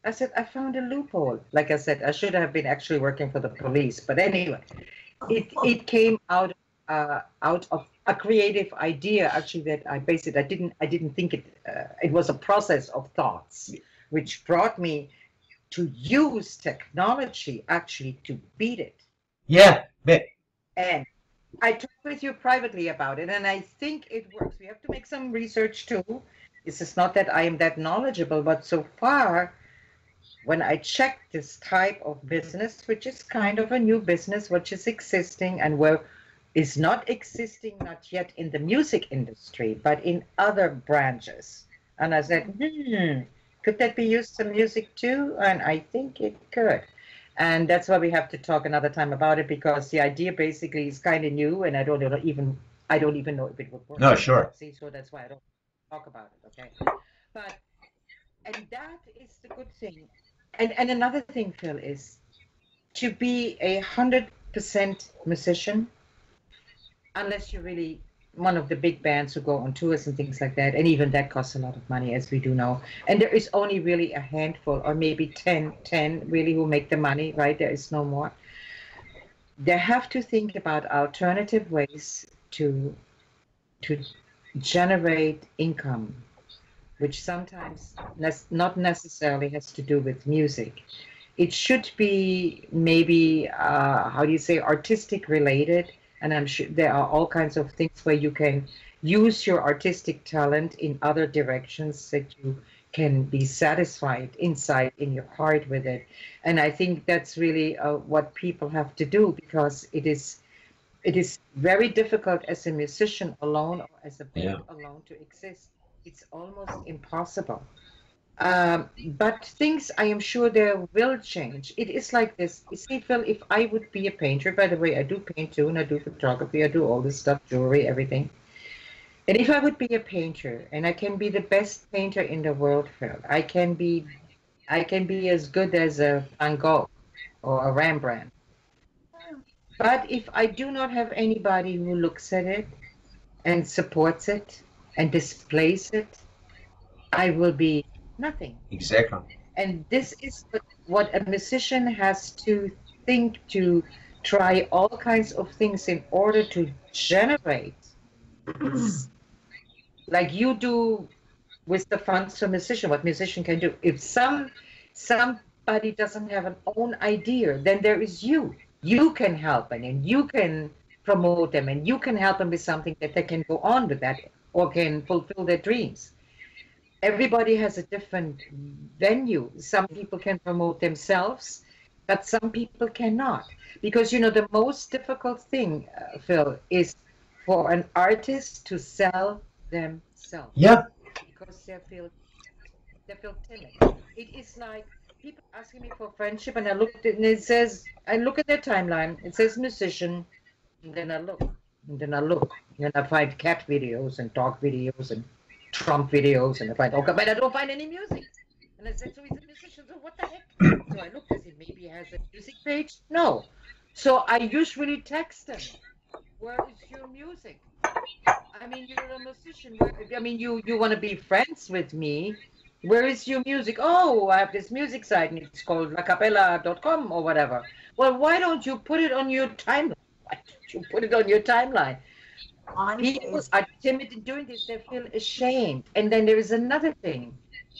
I said, I found a loophole. Like I said, I should have been actually working for the police. But anyway, it came out of a creative idea, actually, that I based it. I didn't think it. It was a process of thoughts, which brought me to use technology actually to beat it. Yeah. And I talked with you privately about it, and I think it works. We have to make some research too. This is not that I am that knowledgeable, but so far, when I checked this type of business, which is kind of a new business, which is existing and is not existing, not yet in the music industry, but in other branches. And I said, could that be used in music too? And I think it could. And that's why we have to talk another time about it, because the idea basically is kind of new, and I don't even know if it would work. No, sure. So that's why I don't talk about it. Okay, and that is the good thing. And another thing, Phil, is to be 100% musician, unless you're really one of the big bands who go on tours and things like that, and even that costs a lot of money, as we do know. And there is only really a handful, or maybe 10 really, who make the money, right? There is no more. They have to think about alternative ways to generate income, which sometimes not necessarily has to do with music. It should be maybe, how do you say, artistic related. And I'm sure there are all kinds of things where you can use your artistic talent in other directions that you can be satisfied inside in your heart with it. And I think that's really what people have to do, because it is very difficult as a musician alone or as a band alone to exist. It's almost impossible. But things, I am sure there will change. It is like this. You see, Phil, if I would be a painter, by the way, I do paint too, and I do photography, I do all this stuff, jewelry, everything. And if I would be a painter, and I can be the best painter in the world, Phil, I can be as good as a Van Gogh or a Rembrandt. But if I do not have anybody who looks at it and supports it and displays it, I will be nothing. Exactly. And this is what a musician has to think, to try all kinds of things in order to generate. Like you do with the funds for musician, what musician can do. If somebody doesn't have an own idea, then there is you. You can help them, and you can promote them, and you can help them with something that they can go on with that or can fulfill their dreams. Everybody has a different venue. Some people can promote themselves, but some people cannot. Because, you know, the most difficult thing, Phil, is for an artist to sell themselves. Yeah. Because they feel timid. It is like people asking me for friendship, and I look at it, and it says, I look at their timeline, it says musician, and then I look, and then I look, and then I find cat videos and dog videos and Trump videos, and I find, okay, but I don't find any music. And I said, so he's a musician, so what the heck? So I looked and said, maybe he has a music page? No. So I usually text him, where is your music? I mean, you're a musician. I mean, you want to be friends with me. Where is your music? Oh, I have this music site, and it's called lacapella.com or whatever. Well, why don't you put it on your timeline? Why don't you put it on your timeline? People are timid in doing this. They feel ashamed. And then there is another thing.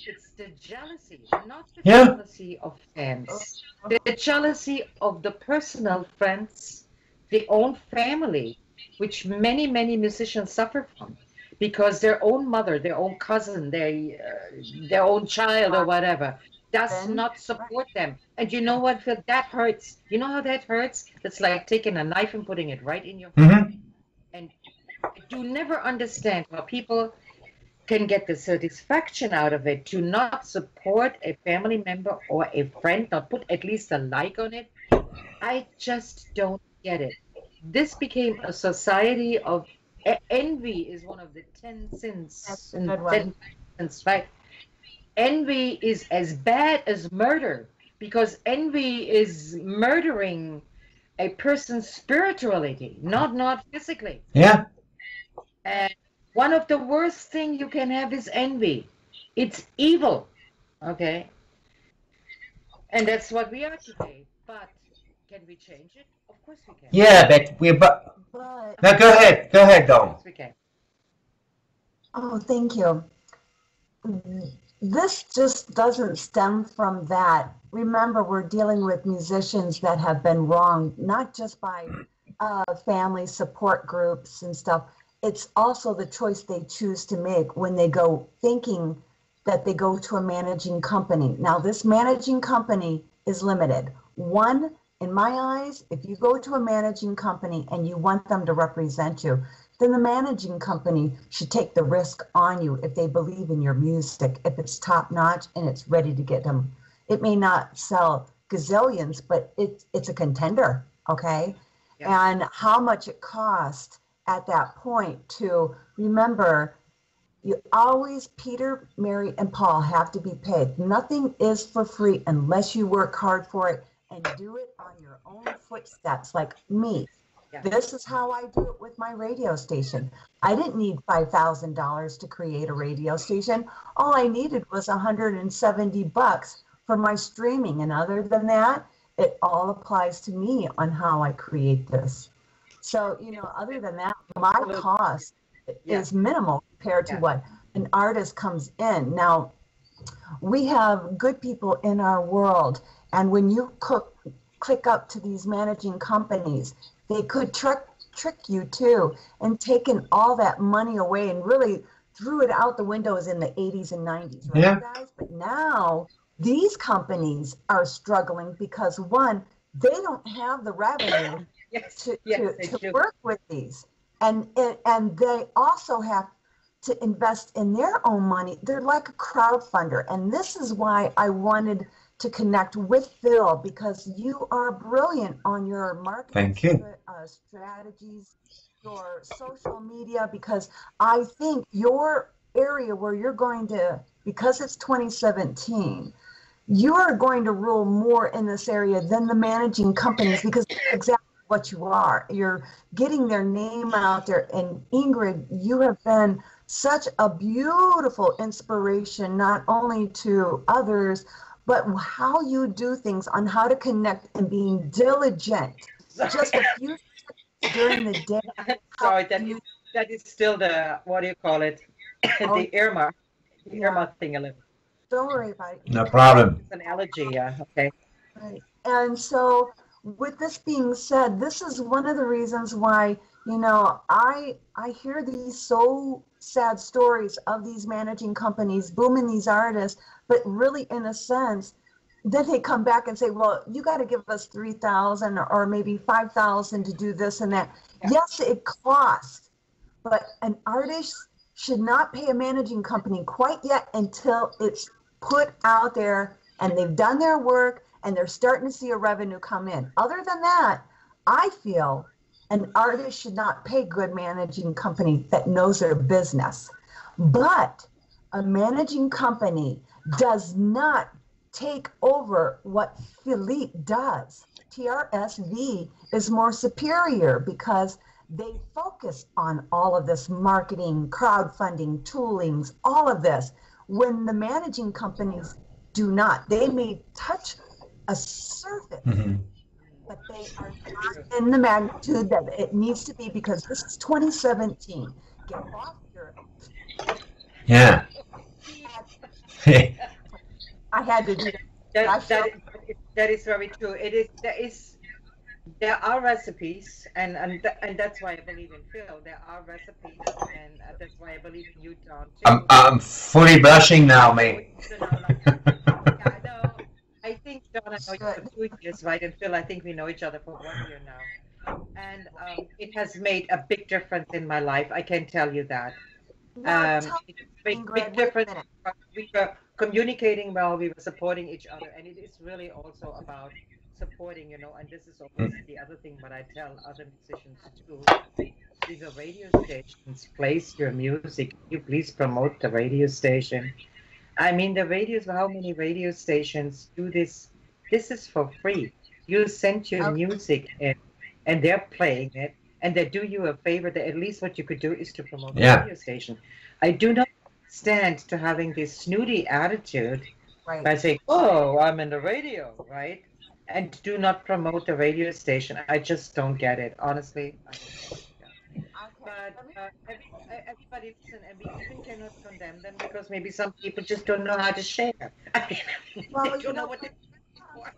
It's the jealousy, not the jealousy of fans. The jealousy of the personal friends, the own family, which many, many musicians suffer from, because their own mother, their own cousin, their own child or whatever does not support them. And you know what, Phil? That hurts. You know how that hurts? It's like taking a knife and putting it right in your heart. And I do never understand how people can get the satisfaction out of it to not support a family member or a friend, not put at least a like on it. I just don't get it. This became a society of envy. Is one of the 10 sins. That's a good one. 10 sins, right? Envy is as bad as murder, because envy is murdering a person's spirituality, not physically. Yeah. And one of the worst things you can have is envy. It's evil, okay? And that's what we are today. But can we change it? Of course we can. Yeah, but now go ahead, Dawn. Yes, we can. Oh, thank you. This just doesn't stem from that. Remember, we're dealing with musicians that have been wronged, not just by family support groups and stuff. It's also the choice they choose to make when they go thinking that they go to a managing company. Now, this managing company is limited. One, in my eyes, if you go to a managing company and you want them to represent you, then the managing company should take the risk on you if they believe in your music, if it's top notch and it's ready to get them. It may not sell gazillions, but it's a contender, okay? Yeah. And how much it costs at that point to remember, you always, Peter, Mary, and Paul have to be paid. Nothing is for free unless you work hard for it and do it on your own footsteps, like me. Yeah. This is how I do it with my radio station. I didn't need $5,000 to create a radio station. All I needed was $170 for my streaming. And other than that, it all applies to me on how I create this. So, you know, other than that, my cost is minimal compared to what an artist comes in. Now, we have good people in our world, and when you click up to these managing companies, they could trick you too, and taken all that money away and really threw it out the windows in the 80s and 90s, right, guys? But now these companies are struggling because, one, they don't have the revenue to work with these, and they also have to invest in their own money. They're like a crowdfunder, and this is why I wanted to connect with Phil, because you are brilliant on your marketing strategies, your social media, because I think your area where you're going to, because it's 2017, you are going to rule more in this area than the managing companies, because that's exactly what you are. You're getting their name out there. And Ingrid, you have been such a beautiful inspiration, not only to others, but how you do things, on how to connect and being diligent. Just a few seconds during the day. Sorry, that is still the, what do you call it? The earmark. earmuffing a little. Don't worry about it. No problem. It's an allergy, yeah. Okay. Right. And so, with this being said, this is one of the reasons why, you know, I hear these so sad stories of these managing companies booming these artists, but really, in a sense, then they come back and say, well, you got to give us 3,000 or maybe 5,000 to do this and that. Yeah. Yes, it costs, but an artist should not pay a managing company quite yet until it's put out there and they've done their work and they're starting to see a revenue come in. Other than that, I feel an artist should not pay good managing company that knows their business. But a managing company does not take over what Philippe does. TRSV is more superior because they focus on all of this marketing, crowdfunding, toolings, all of this. When the managing companies do not, they may touch a surface, but they are not in the magnitude that it needs to be, because this is 2017. Get off your... Yeah. I had to do that. That is very true. There are recipes, and that's why I believe in Phil. There are recipes, and that's why I believe in you, Don, too. I'm fully blushing now, mate. Yeah, no, I think Don, I know you for 2 years, right? And Phil, I think we know each other for 1 year now. And it has made a big difference in my life. I can tell you that. It's made a big difference. We were communicating well, we were supporting each other, and it is really also about supporting, you know, and this is always the other thing what I tell other musicians too. These are radio stations, place your music. You please promote the radio station. I mean, the radios, how many radio stations do this? This is for free. You send your music in, and they're playing it, and they do you a favor. That at least what you could do is to promote the radio station. I do not stand to having this snooty attitude by saying, oh, I'm in the radio, right? And do not promote the radio station. I just don't get it, honestly. But everybody listen, and we even cannot condemn them, because maybe some people just don't know how to share. Well, they don't know what they're for.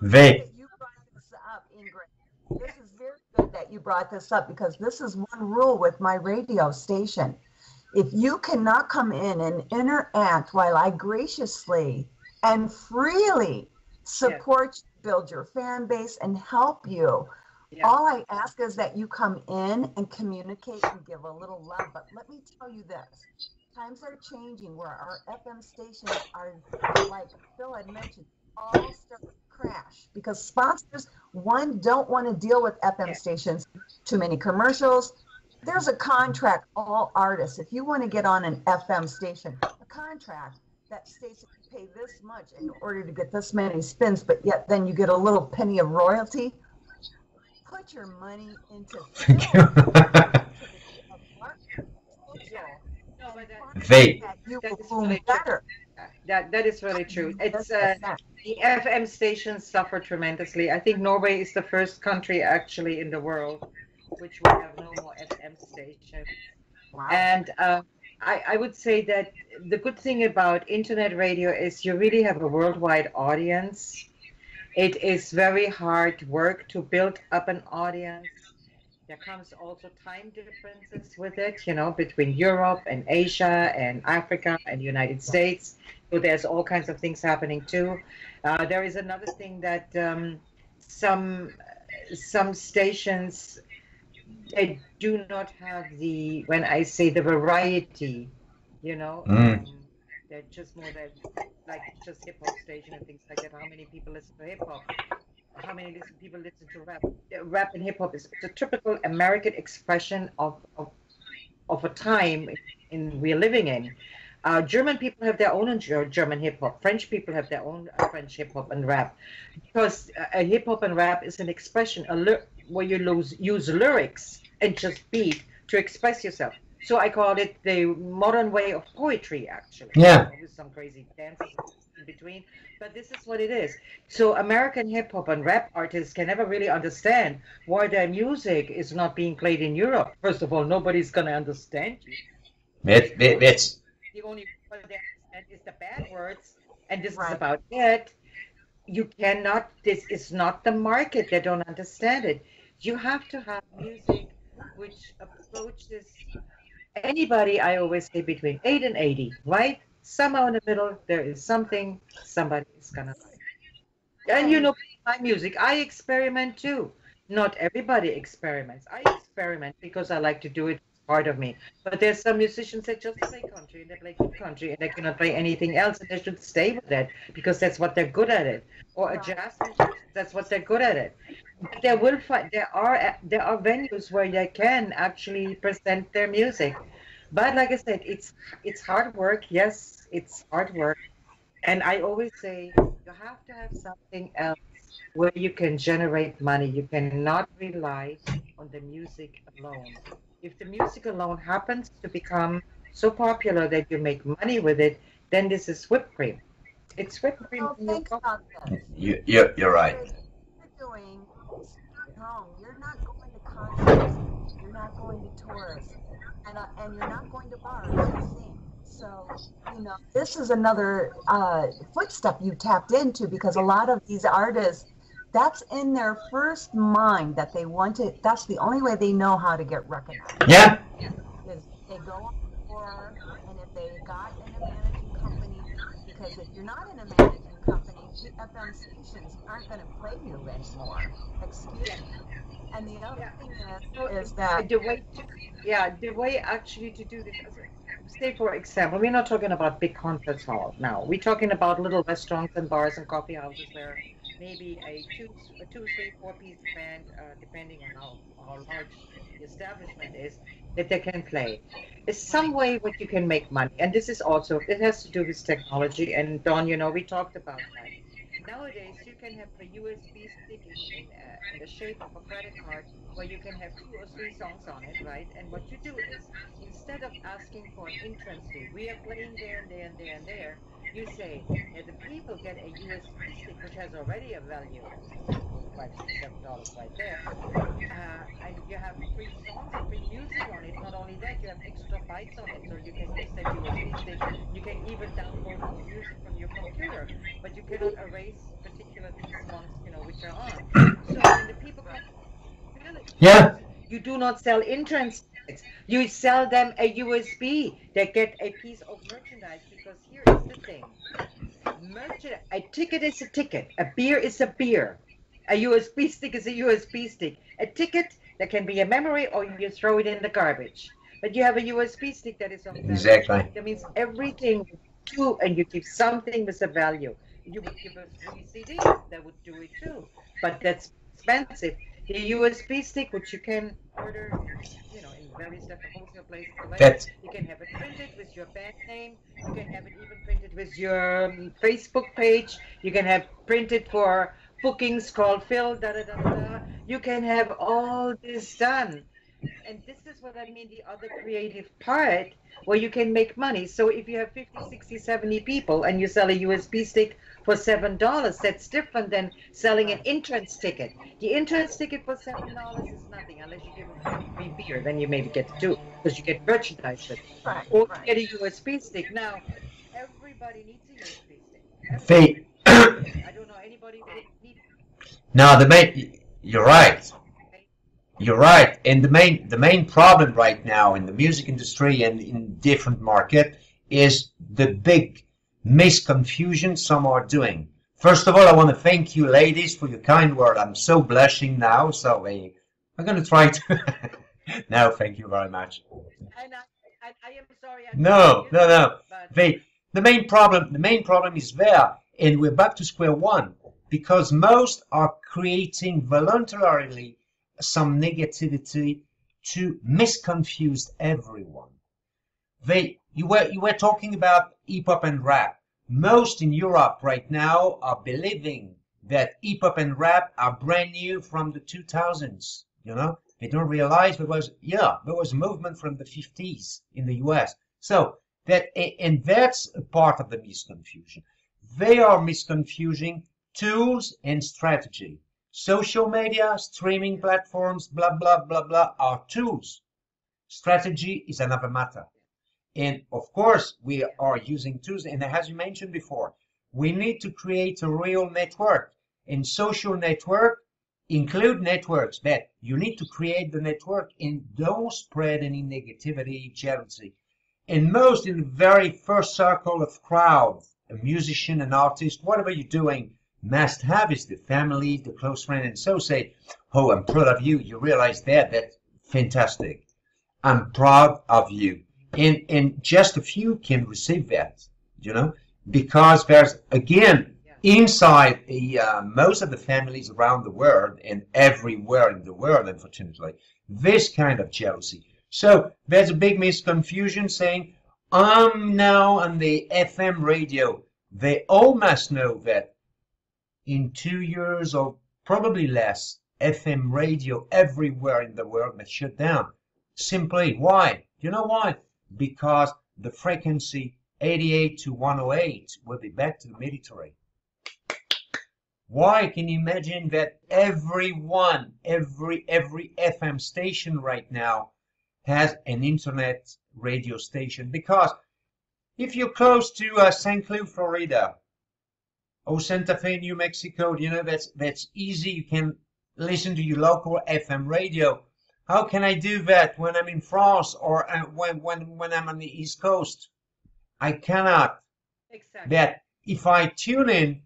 You brought this up, Ingrid. This is very good that you brought this up, because this is one rule with my radio station. If you cannot come in and interact while I graciously and freely support you, build your fan base, and help you, all I ask is that you come in and communicate and give a little love. But let me tell you this. Times are changing where our FM stations are, like Phil had mentioned, all start to crash because sponsors, one, don't want to deal with FM stations, too many commercials. There's a contract, all artists, if you want to get on an FM station, a contract that states that you pay this much in order to get this many spins, but yet then you get a little penny of royalty. Put your money into That is really true. It's the FM stations suffer tremendously. I think Norway is the first country actually in the world which will have no more FM stations. Wow. And I would say that the good thing about internet radio is you really have a worldwide audience. It is very hard work to build up an audience. There comes also time differences with it, you know, between Europe and Asia and Africa and the United States. So there's all kinds of things happening too. There is another thing that some stations, they do not have the, when I say the variety, you know, they're just more like just hip hop station and things like that. How many people listen to hip hop? How many people listen to rap? Rap and hip hop is a typical American expression of a time we're living in. German people have their own German hip hop. French people have their own French hip hop and rap, because a hip hop and rap is an expression where you use lyrics and just beat to express yourself. So I call it the modern way of poetry, actually. Yeah. With some crazy dances in between, but this is what it is. So American hip hop and rap artists can never really understand why their music is not being played in Europe. First of all, nobody's gonna understand you. It's The only word they understand is the bad words, and this is Right. about it. You cannot, this is not the market. They don't understand it. You have to have music which approaches anybody, I always say between 8 and 80, right? Somewhere in the middle, there is something somebody is gonna like. And you And know, my music, I experiment too. Not everybody experiments. I experiment because I like to do it. It's part of me. But there's some musicians that just play country and they play good country and they cannot play anything else and they should stay with that because that's what they're good at it. Or a right. jazz musician, that's what they're good at it. But there will find there are venues where they can actually present their music. But like I said, it's hard work. Yes, it's hard work. And I always say you have to have something else where you can generate money. You cannot rely on the music alone. If the music alone happens to become so popular that you make money with it, then this is whipped cream. It's whipped cream Well, in your think coffee. about this. you're right. Ingrid, you're doing start home. You're not going to concerts. You're not going to tours, and you're not going to bars to sing. So, this is another footstep you tapped into because a lot of these artists, that's in their first mind that they want to. That's the only way they know how to get recognized. Yeah, Is they go on tour, and if they got in a managing company, because if you're not in a managing company, FM stations aren't going to play you anymore. Excuse me. And the other Yeah. thing So is that the way to, yeah, the way actually to do this, say for example, we're not talking about big concert halls now. We're talking about little restaurants and bars and coffee houses where maybe a two, three, four-piece band, depending on how large the establishment is, that they can play. It's some way what you can make money, and this is also it has to do with technology. And Don, we talked about that. Nowadays, you can have a USB stick in the shape of a credit card where you can have two or three songs on it, right? And what you do is instead of asking for an entrance fee, we are playing there and there and there and there, you say, yeah, the people get a USB stick, which has already a value, $5, $6, $7 right there. And you have free songs and free music on it. Not only that, you have extra bytes on it, so you can use that USB stick. You can even download more music from your computer, but you cannot erase particular these ones, which are on. So when the people come to the yeah. shows, you do not sell entrance tickets. You sell them a USB. They get a piece of merchandise because here is the thing. A ticket is a ticket. A beer is a beer. A USB stick is a USB stick. A ticket that can be a memory or you throw it in the garbage. But you have a USB stick that is of value. Exactly. That means everything you and you give something with a value. You would give us free CDs, that would do it too. But that's expensive. The USB stick, which you can order, in various different wholesale places, That you can have it printed with your band name. You can have it even printed with your Facebook page. You can have printed for bookings called Phil, da da da da da. You can have all this done. And this is what I mean, the other creative part where you can make money. So if you have 50, 60, 70 people and you sell a USB stick for $7, that's different than selling an entrance ticket. The entrance ticket for $7 is nothing unless you give a free beer, then you maybe get two because you get merchandise with it. right, Or you right. get a USB stick. Now, everybody needs a USB stick. they Everybody. I don't know anybody who doesn't need now you're right. You're right. And the main problem right now in the music industry and in different market is the big misconfusion some are doing. First of all, I want to thank you, ladies, for your kind word. I'm so blushing now, so I'm going to try to. No, thank you very much. And I am sorry. No, no, no. But The main problem is there, and we're back to square one because most are creating voluntarily some negativity to misconfuse everyone. You were talking about hip hop and rap. Most in Europe right now are believing that hip hop and rap are brand new from the 2000s. They don't realize there was a movement from the 50s in the US. So that's a part of the misconfusion. They are misconfusing tools and strategy. Social media, streaming platforms, blah, blah, blah, blah, are tools. Strategy is another matter. And of course, we are using tools. And as you mentioned before, we need to create a real network. And social network include networks, but you need to create the network and don't spread any negativity, jealousy. And most in the very first circle of crowd, a musician, an artist, whatever you're doing, must have is the family, the close friend, and so say, oh, I'm proud of you. You realize that? That's fantastic. I'm proud of you. And just a few can receive that, you know, because there's, again, inside most of the families around the world and everywhere in the world, unfortunately, this kind of jealousy. So there's a big misconfusion saying, I'm now on the FM radio. They all must know that in 2 years or probably less, FM radio everywhere in the world must shut down. Simply, why? You know why? Because the frequency 88 to 108 will be back to the military. Why? Can you imagine that everyone, every FM station right now has an internet radio station? Because if you're close to St. Cloud, Florida, or Santa Fe, New Mexico, you know, that's easy. You can listen to your local FM radio. How can I do that when I'm in France or when I'm on the East Coast? I cannot. Exactly. But if I tune in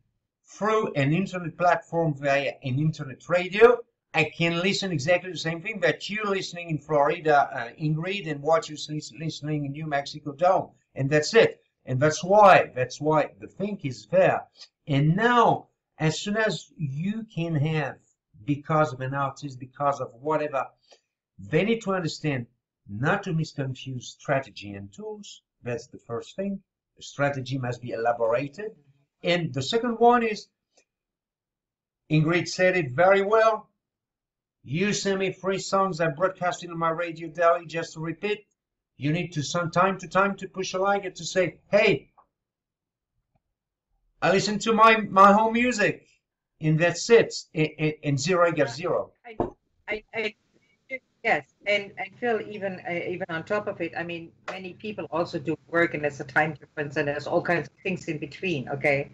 through an internet platform via an internet radio, I can listen exactly the same thing that you listening in Florida, Ingrid, and what you're listening in New Mexico don't. And that's it. And that's why the thing is there. And now, as soon as you can have, because of an artist, because of whatever, they need to understand not to misconfuse strategy and tools. That's the first thing. The strategy must be elaborated. And the second one is, Ingrid said it very well. You send me free songs I broadcast on my radio daily just to repeat. You need to, from time to time, to push a like it to say, hey, I listen to my home music, and that's it. And zero equals zero. Yes, and I feel even on top of it, I mean, many people also do work, and there's a time difference, and there's all kinds of things in between. Okay,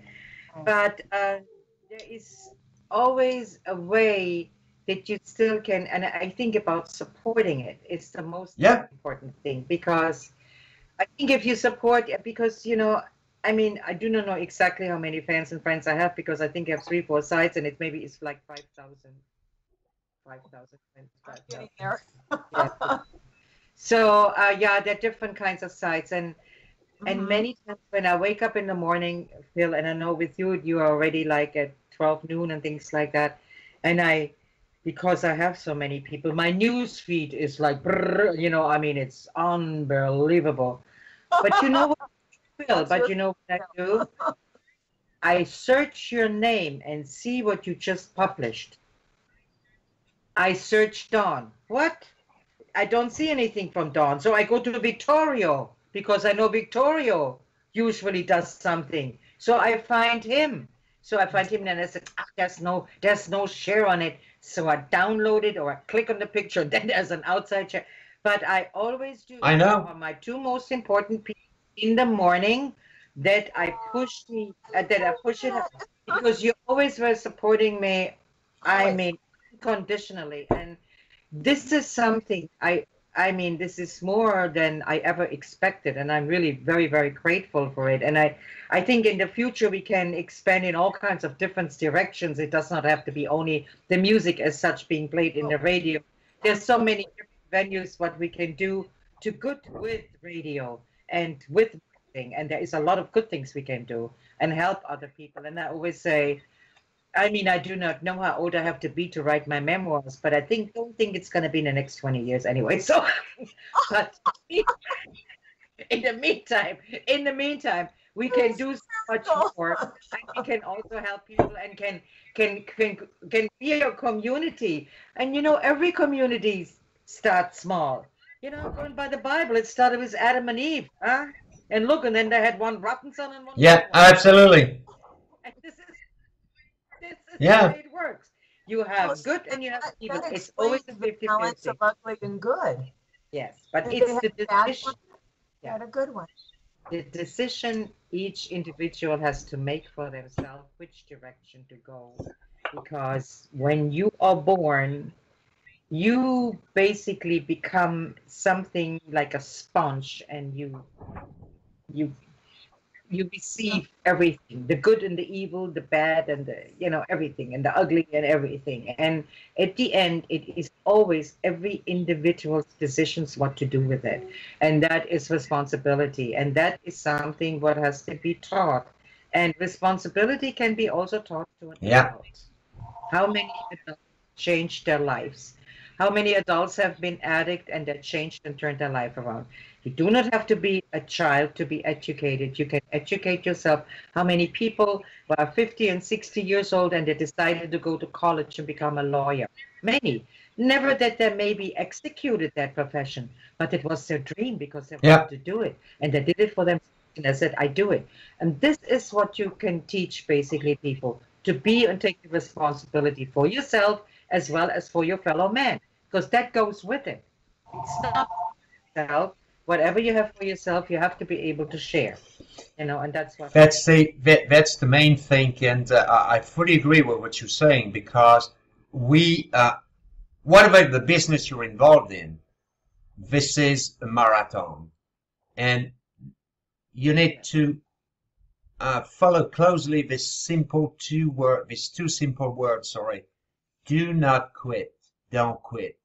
but there is always a way that you still can, and I think about supporting it. It's the most important thing, because I think if you support, because you know, I mean, I do not know exactly how many fans and friends I have, because I think I have 3-4 sites, and it's like 5,000. 5,000. Getting there. Yeah. So yeah, there are different kinds of sites, and many times when I wake up in the morning, Phil, and I know with you are already like at 12 noon and things like that, and because I have so many people, my news feed is like, brrr, you know, I mean, it's unbelievable. But you know what, Phil? But you know what I do? I search your name and see what you just published. I search Dawn. What? I don't see anything from Dawn. So I go to Vittorio, because I know Vittorio usually does something. So I find him. And I said, there's no share on it. So I download it, or I click on the picture. Then there's an outside share. But I always do. I know. On my 2 most important people in the morning, that I push it up, because you always were supporting me. I mean, conditionally, and this is something I mean, this is more than I ever expected, and I'm really very, very grateful for it. And I think in the future we can expand in all kinds of different directions. It does not have to be only the music as such being played in the radio. There's so many different venues what we can do to good with radio and with marketing, and there is a lot of good things we can do and help other people. And I always say, I mean, I do not know how old I have to be to write my memoirs, but I don't think it's going to be in the next 20 years anyway. So, but in the meantime, we can do so much more. And we can also help people, and can be a community. And you know, every community starts small. You know, going by the Bible, it started with Adam and Eve, huh? And look, and then they had one rotten son and one. Yeah, absolutely. And this is the way it works. You have good and you have evil. It's always a 50-50. Balance of ugly and good. Yes, but it's the decision. Yeah. What a good one. The decision each individual has to make for themselves which direction to go. Because when you are born, you basically become something like a sponge, and you you receive everything, the good and the evil, the bad and the, everything, and the ugly and everything. And at the end, it is always every individual's decisions what to do with it. And that is responsibility. And that is something what has to be taught. And responsibility can be also taught to an adult. How many adults changed their lives? How many adults have been addict and that changed and turned their life around? You do not have to be a child to be educated. You can educate yourself. How many people were 50 and 60 years old and they decided to go to college and become a lawyer? Many. Never that they maybe executed that profession, but it was their dream because they wanted to do it. And they did it for themselves. And they said, I do it. And this is what you can teach basically people, to be and take the responsibility for yourself as well as for your fellow man, because that goes with it. It's not yourself. Whatever you have for yourself, you have to be able to share, and that's what. That's the main thing, and I fully agree with what you're saying, because whatever the business you're involved in, this is a marathon, and you need to follow closely this two simple words. Sorry, do not quit. Don't quit,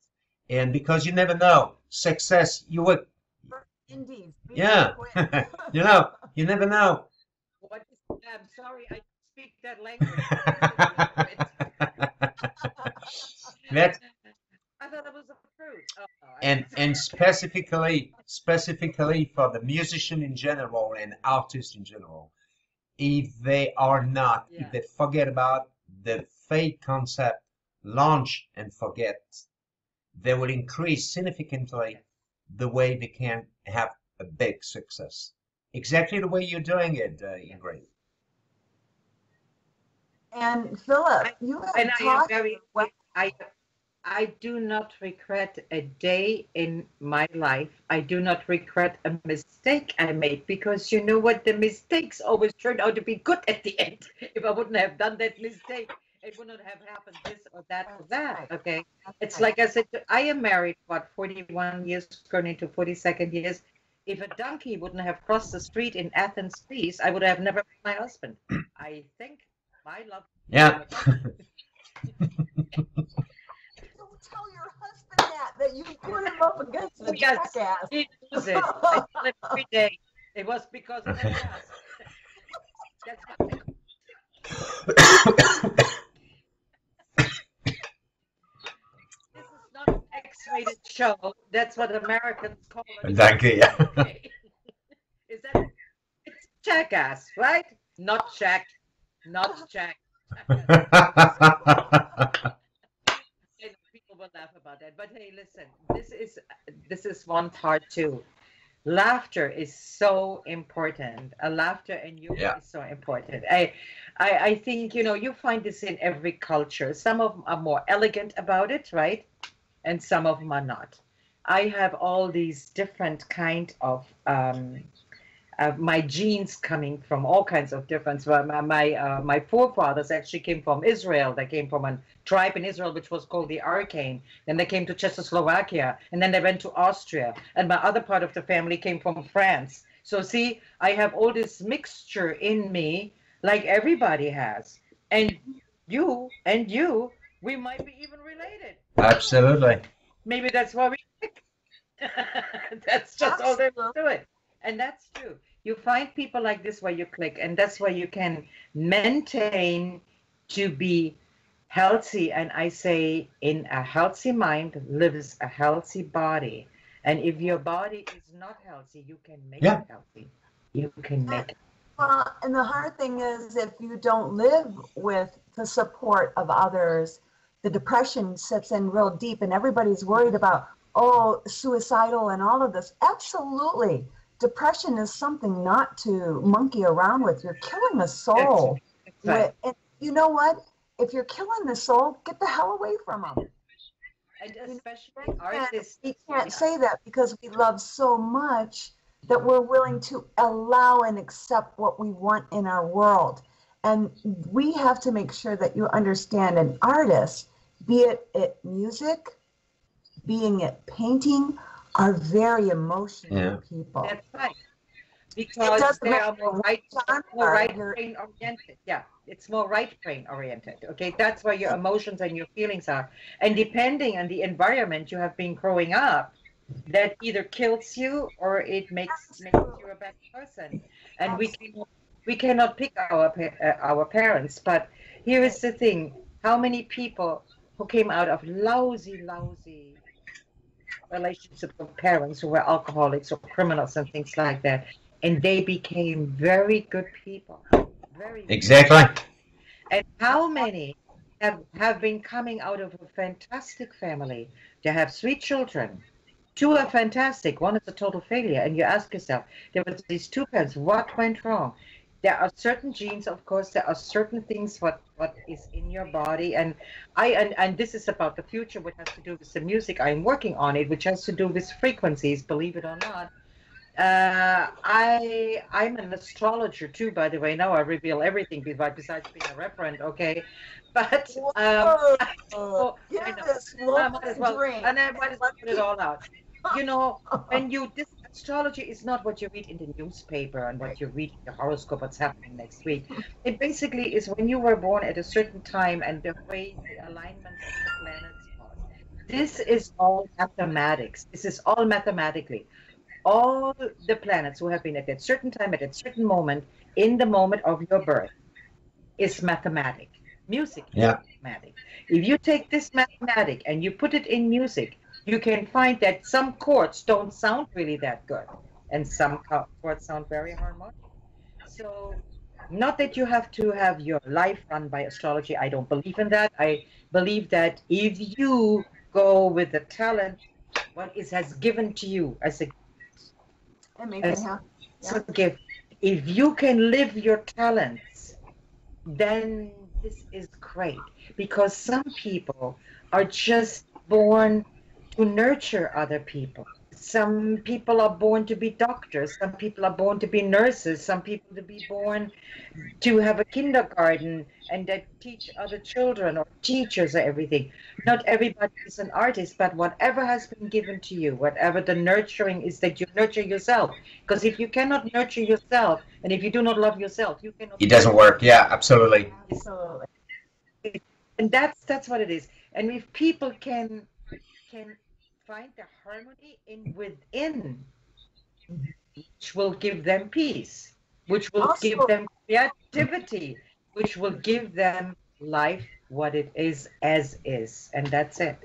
and because you never know, success. Indeed. Yeah, you never know. What is, I'm sorry, I speak that language. That I thought it was a fruit. Oh, and specifically for the musician in general and artists in general, if they forget about the fake concept, launch and forget, they will increase significantly the way they can have a big success. Exactly the way you're doing it, Ingrid. And Philip, you have talked. I do not regret a day in my life. I do not regret a mistake I made, because you know what? The mistakes always turn out to be good at the end. If I wouldn't have done that mistake, it would not have happened this or that or that. Okay. It's like I said, I am married, 41 years, going into 42nd years. If a donkey wouldn't have crossed the street in Athens, Greece, I would have never met my husband. I think my love. Yeah. Don't tell your husband that you put him up against the jackass. He knows it. I tell him every day. It was because of the gas. That's This is not an X-rated show. That's what Americans call it. Thank you. Is that? It's jackass, right? Not Jack. Not Jack. People will laugh about that, but hey, listen, this is one part too. Laughter is so important. Laughter and humor is so important. I think you find this in every culture. Some of them are more elegant about it, right? And some of them are not. I have all these different kind of my genes coming from all kinds of different. My forefathers actually came from Israel. They came from a tribe in Israel which was called the Arcane. Then they came to Czechoslovakia, and then they went to Austria. And my other part of the family came from France. So see, I have all this mixture in me, like everybody has. And you, we might be even related. Absolutely. Maybe that's why we click. That's just all there is to it. And that's true. You find people like this where you click, and that's where you can maintain to be healthy. And I say, in a healthy mind lives a healthy body. And if your body is not healthy, you can make it healthy. You can make it. Well, and the hard thing is, if you don't live with the support of others, the depression sets in real deep, and everybody's worried about, suicidal and all of this. Absolutely. Depression is something not to monkey around with. You're killing the soul. Right. And you know what? If you're killing the soul, get the hell away from them. And especially artists. We can't say that because we love so much that we're willing to allow and accept what we want in our world. And we have to make sure that you understand an artist, be it music, being it painting, are very emotional people. That's right. Because they are more right brain oriented. Yeah, it's more right brain oriented. Okay, that's where your emotions and your feelings are. And depending on the environment you have been growing up, that either kills you or it makes you a better person. And we cannot pick our parents. But here is the thing: how many people who came out of lousy relationships with parents who were alcoholics or criminals and things like that, and they became very good people. Exactly. And how many have been coming out of a fantastic family? They have 3 children. 2 are fantastic. 1 is a total failure. And you ask yourself, there were these 2 parents, what went wrong? There are certain genes, of course. There are certain things what is in your body, and this is about the future, which has to do with the music. I'm working on it, which has to do with frequencies. Believe it or not, I'm an astrologer too. By the way, now I reveal everything besides being a reverend. Okay, but I might as well put it all out. You know, this astrology is not what you read in the newspaper and what you read in the horoscope, what's happening next week. It basically is when you were born at a certain time and the way the alignment of the planets was. This is all mathematics. This is all mathematically. All the planets who have been at that certain time, at that certain moment, in the moment of your birth, is mathematic. Music is mathematic. If you take this mathematic and you put it in music, you can find that some chords don't sound really that good, and some chords sound very harmonic. So, not that you have to have your life run by astrology. I don't believe in that. I believe that if you go with the talent, what has given to you as a gift, if you can live your talents, then this is great. Because some people are just born to nurture other people. Some people are born to be doctors. Some people are born to be nurses. Some people to be born to have a kindergarten and that teach other children or teachers or everything. Not everybody is an artist, but whatever has been given to you, whatever the nurturing is, that you nurture yourself. Because if you cannot nurture yourself, and if you do not love yourself, you cannot. It doesn't work. Yeah, absolutely. And that's what it is. And if people can find the harmony within, which will give them peace, which will give them creativity, which will give them life what it is as is, and that's it.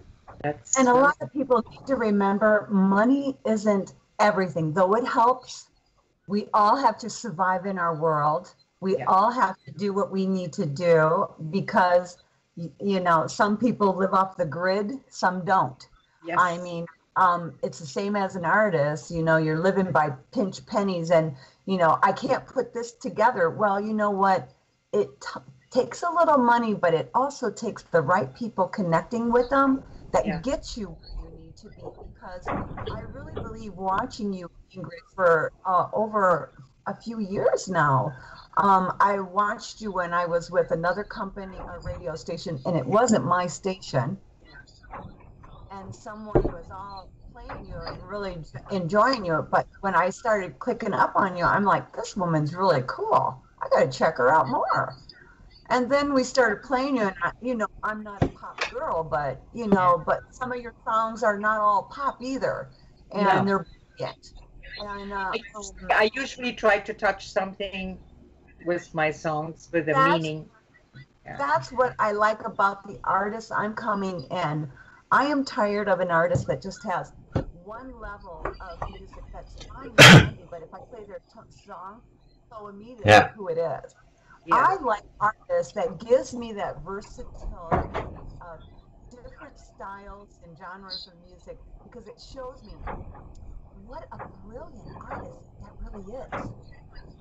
And a lot of people need to remember, money isn't everything, though it helps. We all have to survive in our world. We all have to do what we need to do, because some people live off the grid, some don't. Yes. I mean, it's the same as an artist. You're living by pinch pennies, and I can't put this together. Well, you know what? It takes a little money, but it also takes the right people connecting with them that gets you where you need to be. Because I really believe, watching you, Ingrid, for over a few years now. I watched you when I was with another company, a radio station, and it wasn't my station. And someone was all playing you and really enjoying you. But when I started clicking up on you, I'm like, this woman's really cool. I got to check her out more. And then we started playing you, and I'm not a pop girl, but but some of your songs are not all pop either, and they're brilliant. And I usually try to touch something with my songs, with a meaning. That's what I like about the artists I'm coming in. I am tired of an artist that just has one level of music that's fine, but if I play their song, so immediately who it is. Yeah. I like artists that gives me that versatility of different styles and genres of music, because it shows me what a brilliant artist that really is.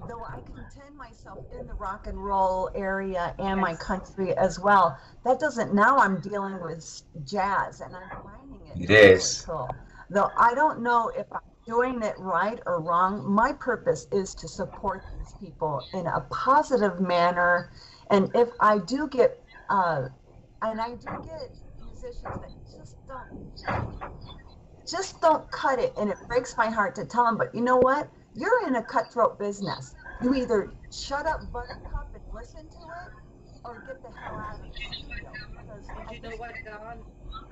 Though I contend myself in the rock and roll area and my country as well, that doesn't, now I'm dealing with jazz, and I'm finding it is really cool. Though I don't know if I'm doing it right or wrong, my purpose is to support these people in a positive manner. And if I do get, musicians that just don't cut it, and it breaks my heart to tell them, but you know what? You're in a cutthroat business. You either shut up, buttercup, and listen to it, or get the hell out of the studio. Because But you know what, Don?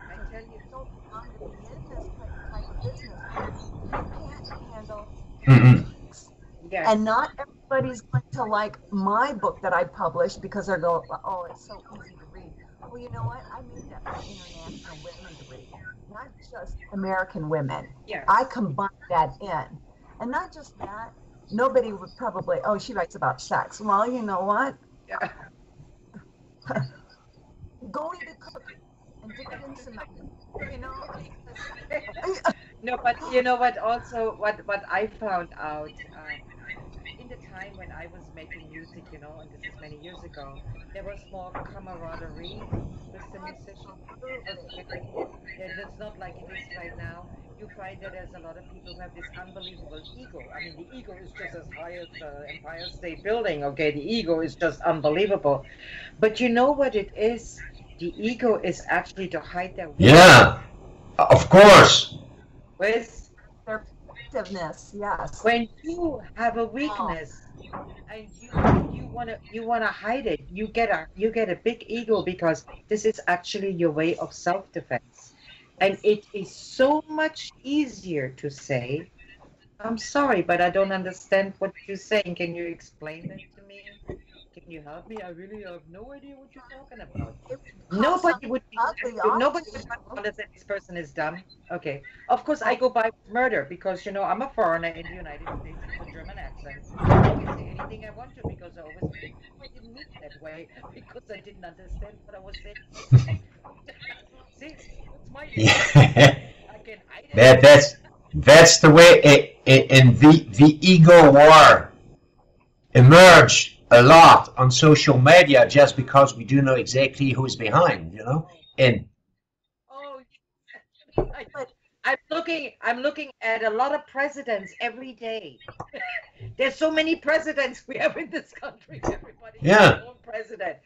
I tell you, so long to be in this type of business, you can't handle Mhm. yes. and not everybody's going to like my book that I published because they're going, oh, it's so easy to read. Well, you know what? I made that for international women to read, not just American women. Yes. I combined that in. And not just that, nobody would probably, oh, she writes about sex. Well, you know what? Yeah. Go eat a cookie and dip it in cement. You know? No, but you know what? Also, what I found out in the time when I was making music, you know, and this is many years ago, there was more camaraderie with the musicians and the women. It's not like it is right now. You find that there's a lot of people who have this unbelievable ego. I mean, the ego is just as high as the Empire State Building. Okay, the ego is just unbelievable. But you know what it is? The ego is actually to hide their weakness. Yeah, of course. With Their effectiveness, yes. when you have a weakness and you wanna hide it, you get a big ego because this is actually your way of self-defense. And it is so much easier to say, I'm sorry, but I don't understand what you're saying. Can you explain it to me? Can you help me? I really have no idea what you're talking about. Nobody would be say this person is dumb. Okay. Of course, I go by murder because, you know, I'm a foreigner in the United States with a German accent. I can say anything I want to because I always I didn't mean it that way because I didn't understand what I was saying. See, that's my I can hide it. That's the way and the ego war emerged a lot on social media just because we do know exactly who's behind, you know. And oh, I'm looking at a lot of presidents every day. There's so many presidents we have in this country. Everybody has their own president.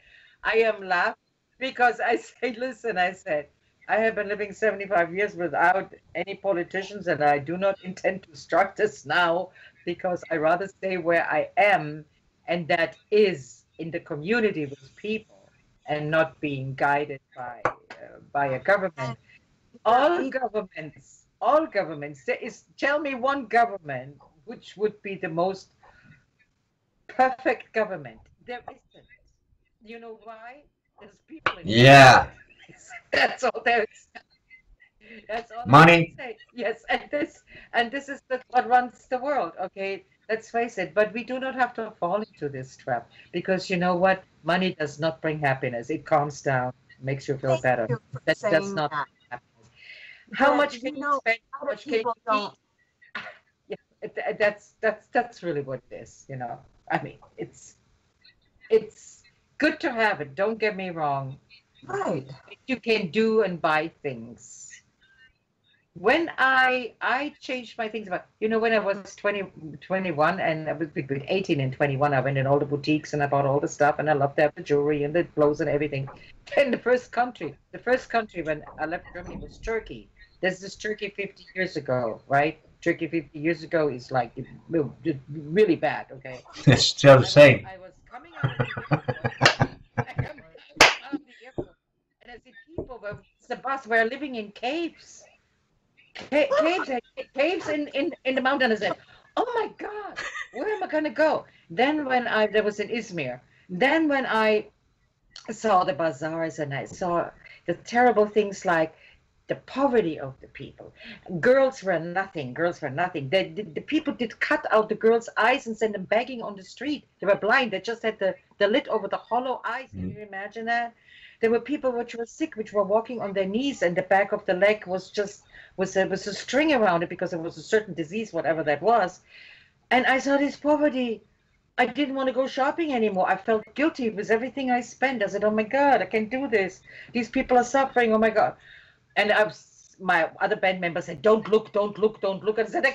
I am laughing because I say, listen, I said, I have been living 75 years without any politicians, and I do not intend to start this now because I rather stay where I am, and that is in the community with people and not being guided by a government. All governments. Tell me one government which would be the most perfect government. There isn't. You know why? There's people in yeah, that's all there is. That's all money. I say. Yes, and this is what runs the world. Okay, let's face it. But we do not have to fall into this trap because you know what? Money does not bring happiness. It calms down, makes you feel better. That does not bring happiness. How much can you spend? How much can you eat? Yeah, that's really what it is. You know, I mean, it's good to have it. Don't get me wrong. Right. You can do and buy things. When I changed my things about, you know, when I was 21 and I was between 18 and 21, I went in all the boutiques and I bought all the stuff and I loved to have the jewelry and the clothes and everything. And the first country when I left Germany was Turkey. This is Turkey 50 years ago, right? Turkey 50 years ago is like really bad, okay? It's still the same. I was coming out of the airport. And I see people the bus were living in caves. Caves in the mountain. I said, oh my God, where am I gonna go? Then when that was in Izmir. Then when I saw the bazaars and I saw the terrible things like the poverty of the people. Girls were nothing. The people did cut out the girls' eyes and send them begging on the street. They were blind. They just had the lid over the hollow eyes. Can you imagine that? There were people which were sick, which were walking on their knees, and the back of the leg was a string around it because it was a certain disease, whatever that was. And I saw this poverty. I didn't want to go shopping anymore. I felt guilty with everything I spent. I said, oh my God, I can't do this. These people are suffering. Oh my God. And my other band members said, don't look, don't look, don't look. And I said, I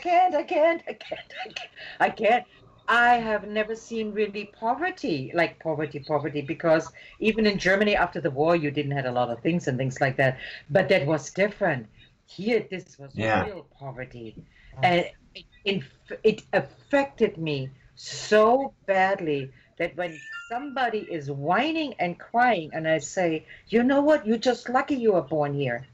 can't. I have never seen really poverty, like poverty, because even in Germany after the war, you didn't have a lot of things and things like that. But that was different. Here, this was real poverty. And it affected me so badly that when somebody is whining and crying and I say, you know what, you're just lucky you were born here.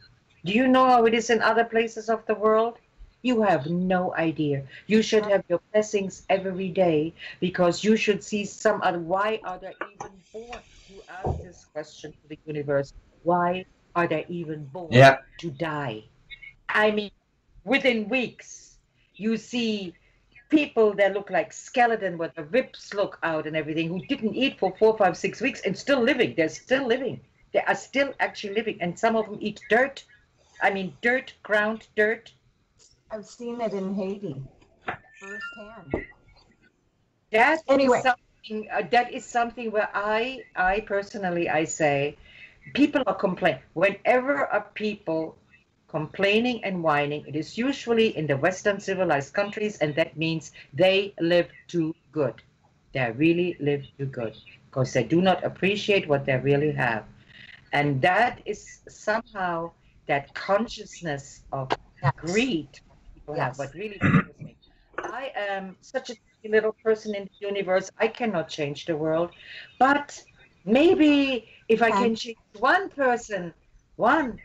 Do you know how it is in other places of the world? You have no idea. You should have your blessings every day because you should see some other. Why are they even born? You ask this question to the universe. Why are they even born to die? I mean, within weeks, you see people that look like skeleton with the ribs look out and everything who didn't eat for 4, 5, 6 weeks and still living. They're still living. They are still actually living. And some of them eat dirt. I mean, dirt, ground dirt. I've seen it in Haiti firsthand. That is something where I personally, I say, people are complaining. Whenever a people complaining and whining, it is usually in the Western civilized countries, and that means they live too good. They really live too good because they do not appreciate what they really have. And that is somehow that consciousness of greed people have, what really bothers me. I am such a little person in the universe. I cannot change the world, but maybe if I can change one person, one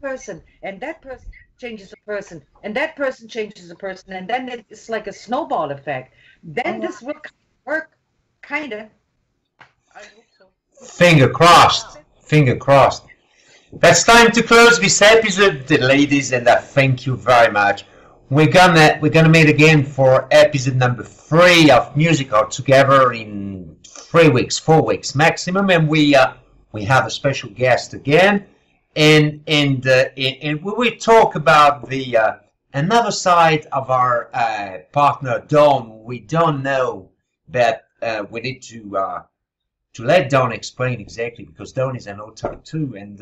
person, and that person changes a person, and that person changes a person, and then it's like a snowball effect. Then this will work, kind of. I hope so. Finger crossed. Finger crossed. That's time to close this episode, ladies, and I thank you very much. We're gonna meet again for episode number 3 of Music All Together in 3 weeks, 4 weeks maximum, and we have a special guest again, and we will talk about the another side of our partner Dawn. We don't know, but we need to let Dawn explain exactly, because Dawn is an author too, and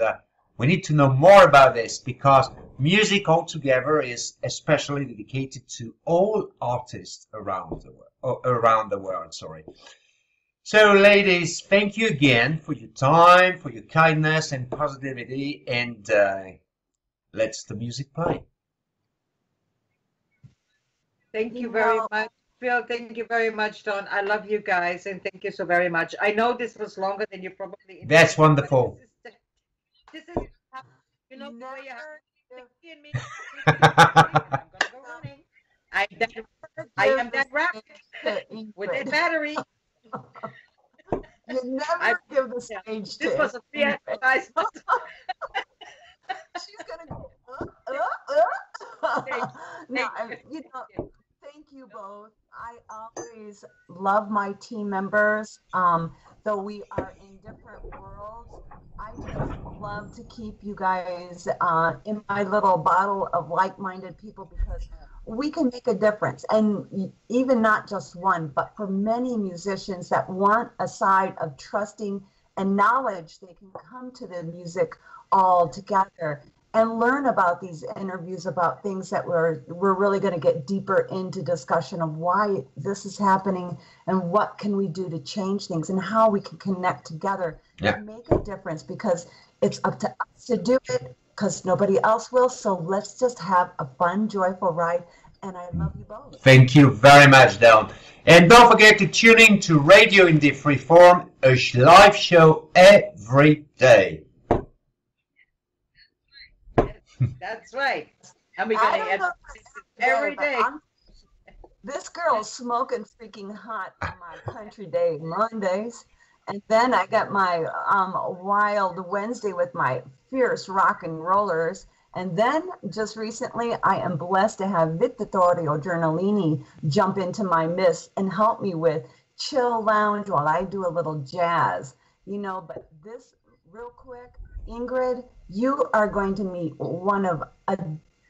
we need to know more about this, because Music All Together is especially dedicated to all artists around the world. Sorry. So, ladies, thank you again for your time, for your kindness and positivity, and let's the music play. Thank you very much, Phil. Thank you very much, Dawn. I love you guys, and thank you so very much. I know this was longer than you probably. That's wonderful. This is you know, the way you have in me. I'm gonna go running. I am that rapid with that battery. You never give the stage to. This was a free exercise. She's gonna go. Thank you both. I always love my team members. Though we are in different worlds, I just love to keep you guys in my little bottle of like-minded people, because we can make a difference. And even not just one, but for many musicians that want a side of trusting and knowledge, they can come to the music all together and learn about these interviews, about things that we're really going to get deeper into discussion of why this is happening and what can we do to change things and how we can connect together and make a difference, because it's up to us to do it, because nobody else will. So let's just have a fun, joyful ride. And I love you both. Thank you very much, Dawn. And don't forget to tune in to Radio in the Freeform, a live show every day. That's right. And we're going to end every day. This girl's smoking freaking hot on my country day Mondays. And then I got my wild Wednesday with my fierce rock and rollers. And then just recently, I am blessed to have Vittorio Giornalini jump into my midst and help me with chill lounge while I do a little jazz. You know, but this, real quick, Ingrid, you are going to meet one of a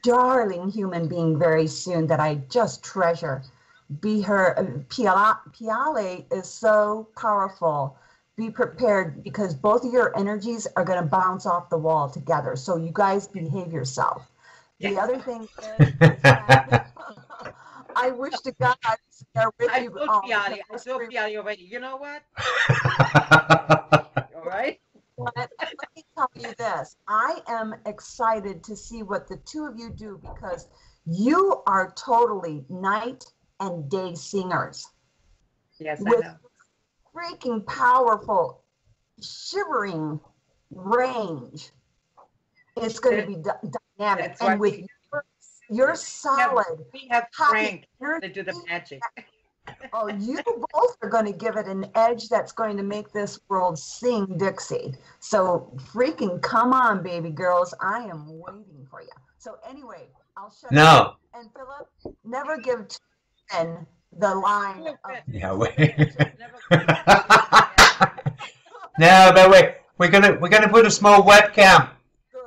darling human being very soon that I just treasure. Be her, Piale is so powerful. Be prepared, because both of your energies are going to bounce off the wall together. So you guys behave yourself. The other thing is that I wish to God I was there with I you. told Piali, I told Piali already. You know what? All right. But let me tell you this. I am excited to see what the two of you do because you are totally night and day singers. Yes, I with know. freaking powerful, shivering range. It's going to be dynamic. That's And why with your solid, we have happy Frank to do the magic. Oh, you both are going to give it an edge that's going to make this world sing Dixie. So freaking come on, baby girls. I am waiting for you. So anyway, I'll shut up. And Philip, never give 10 the line of yeah, wait. No, but wait. We're gonna put a small webcam.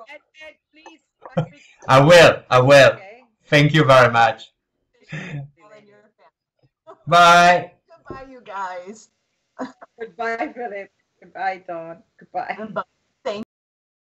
Ed, please. I will. Okay. Thank you very much. Bye. Goodbye, you guys. Goodbye, Philip. Goodbye, Dawn. Goodbye. Bye.